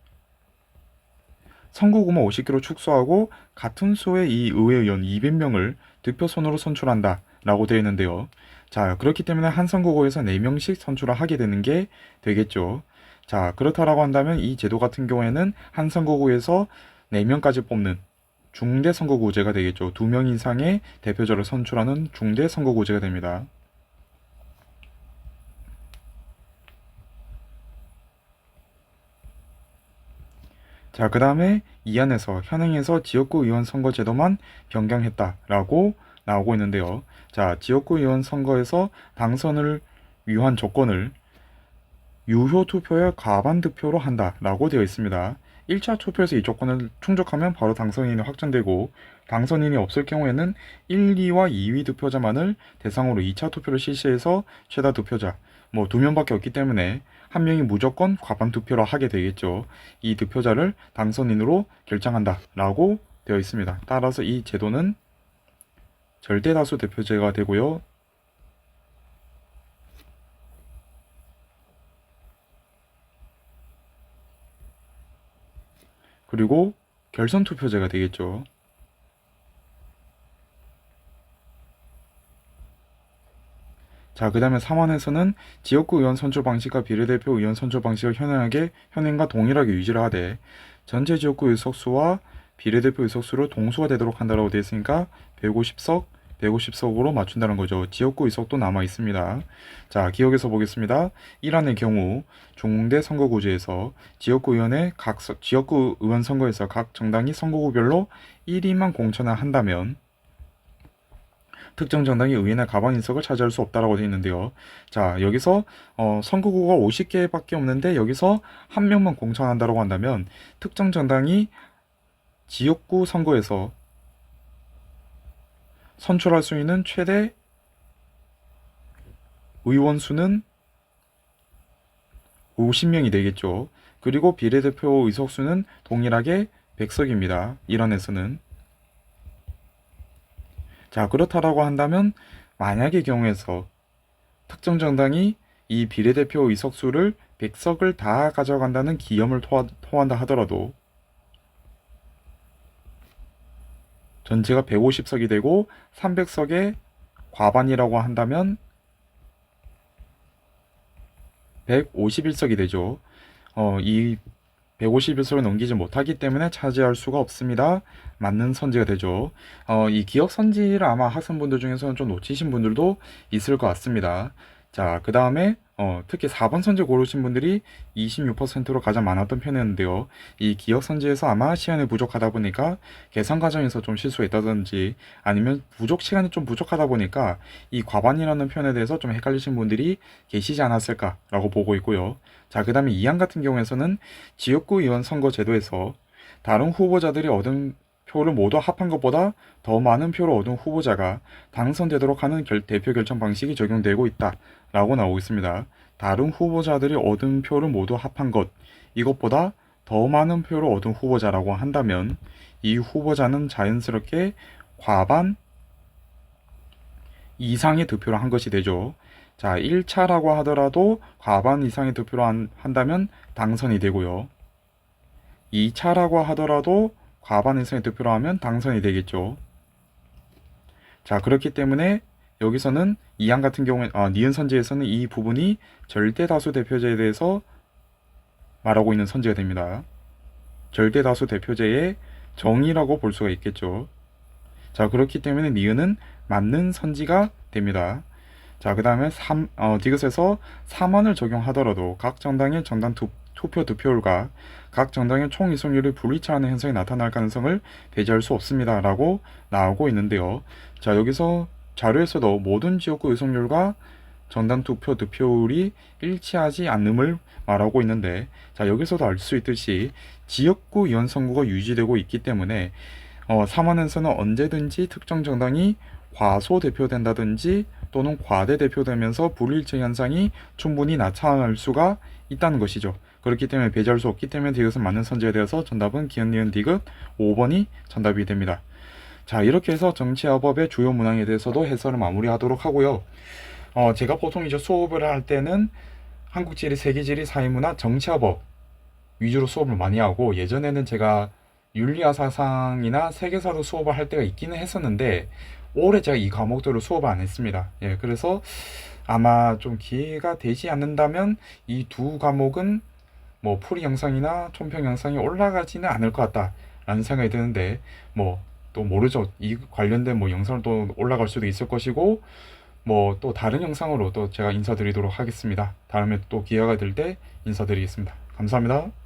선거구만 50개로 축소하고 같은 수의 이 의회의원 200명을 득표선으로 선출한다 라고 되어 있는데요. 자, 그렇기 때문에 한 선거구에서 4명씩 선출을 하게 되는 게 되겠죠. 자, 그렇다라고 한다면 이 제도 같은 경우에는 한 선거구에서 4명까지 뽑는 중대 선거구제가 되겠죠. 2명 이상의 대표자를 선출하는 중대 선거구제가 됩니다. 자, 그 다음에 이 안에서 현행에서 지역구 의원 선거 제도만 변경했다라고 나오고 있는데요. 자, 지역구 의원 선거에서 당선을 위한 조건을 유효 투표의 과반 득표로 한다라고 되어 있습니다. 1차 투표에서 이 조건을 충족하면 바로 당선인이 확정되고, 당선인이 없을 경우에는 1, 2와 2위 득표자만을 대상으로 2차 투표를 실시해서 최다 득표자, 뭐 2명밖에 없기 때문에 한 명이 무조건 과반 투표를 하게 되겠죠. 이 득표자를 당선인으로 결정한다라고 되어 있습니다. 따라서 이 제도는 절대다수 대표제가 되고요. 그리고 결선 투표제가 되겠죠. 자, 그 다음에 3원에서는 지역구 의원 선출 방식과 비례대표 의원 선출 방식을 현행과 동일하게 유지를 하되, 전체 지역구 의석수와 비례대표 의석수를 동수가 되도록 한다고 되어 있으니까 150석, 150석으로 맞춘다는 거죠. 지역구 의석도 남아 있습니다. 자, 기억해서 보겠습니다. 1안의 경우 중대 선거구제에서 지역구 의원 선거에서 각 정당이 선거구별로 1위만 공천을 한다면 특정 정당이 의회나 가반 인석을 차지할 수 없다라고 되어 있는데요. 자, 여기서 선거구가 50개밖에 없는데 여기서 한 명만 공천한다고 한다면 특정 정당이 지역구 선거에서 선출할 수 있는 최대 의원 수는 50명이 되겠죠. 그리고 비례대표 의석수는 동일하게 100석입니다. 일원에서는. 자, 그렇다라고 한다면 만약의 경우에서 특정 정당이 이 비례대표 의석수를 100석을 다 가져간다는 기염을 토한다 하더라도 전체가 150석이 되고 300석의 과반이라고 한다면 151석이 되죠. 이 151석을 넘기지 못하기 때문에 차지할 수가 없습니다. 맞는 선지가 되죠. 이 기억 선지를 아마 학생분들 중에서는 좀 놓치신 분들도 있을 것 같습니다. 자, 그 다음에 특히 4번 선지 고르신 분들이 26%로 가장 많았던 편이었는데요. 이 기억 선지에서 아마 시간이 부족하다 보니까 계산 과정에서 좀 실수가 있다든지 아니면 시간이 좀 부족하다 보니까 이 과반이라는 표현에 대해서 좀 헷갈리신 분들이 계시지 않았을까라고 보고 있고요. 자, 그 다음에 2안 같은 경우에서는 지역구 의원 선거 제도에서 다른 후보자들이 얻은 표를 모두 합한 것보다 더 많은 표를 얻은 후보자가 당선되도록 하는 대표 결정 방식이 적용되고 있다라고 나오고 있습니다. 다른 후보자들이 얻은 표를 모두 합한 것, 이것보다 더 많은 표를 얻은 후보자라고 한다면 이 후보자는 자연스럽게 과반 이상의 득표를 한 것이 되죠. 자, 1차라고 하더라도 과반 이상의 득표를 한다면 당선이 되고요. 2차라고 하더라도 과반 이상의 득표를 하면 당선이 되겠죠. 자, 그렇기 때문에 여기서는 이안 같은 경우에 니은 선지에서는 이 부분이 절대다수 대표제에 대해서 말하고 있는 선지가 됩니다. 절대다수 대표제의 정의라고 볼 수가 있겠죠. 자, 그렇기 때문에 니은은 맞는 선지가 됩니다. 자, 그 다음에 디귿에서 3안을 적용하더라도 각 정당의 정당 투표 득표율과 각 정당의 총 이석률이 불일치하는 현상이 나타날 가능성을 배제할 수 없습니다 라고 나오고 있는데요. 자, 여기서 자료에서도 모든 지역구 의석률과 정당 투표 득표율이 일치하지 않음을 말하고 있는데, 자, 여기서도 알 수 있듯이 지역구 의원 선거가 유지되고 있기 때문에 3안에서는 언제든지 특정 정당이 과소 대표된다든지 또는 과대 대표되면서 불일치 현상이 충분히 나타날 수가 있다는 것이죠. 그렇기 때문에 배제할 수 없기 때문에 디귿은 맞는 선지가 되어서 정답은 기억, 니은, 디귿 5번이 정답이 됩니다. 자, 이렇게 해서 정치화법의 주요 문항에 대해서도 해설을 마무리하도록 하고요. 제가 보통 이제 수업을 할 때는 한국지리, 세계지리, 사회문화, 정치화법 위주로 수업을 많이 하고, 예전에는 제가 윤리와 사상이나 세계사도 수업을 할 때가 있기는 했었는데 올해 제가 이 과목들을 수업을 안 했습니다. 예, 그래서 아마 좀 기회가 되지 않는다면 이 두 과목은 뭐 풀이 영상이나 촌평 영상이 올라가지는 않을 것 같다라는 생각이 드는데, 뭐 또 모르죠. 이 관련된 뭐 영상을 또 올라갈 수도 있을 것이고, 뭐 또 다른 영상으로 또 제가 인사드리도록 하겠습니다. 다음에 또 기회가 될 때 인사드리겠습니다. 감사합니다.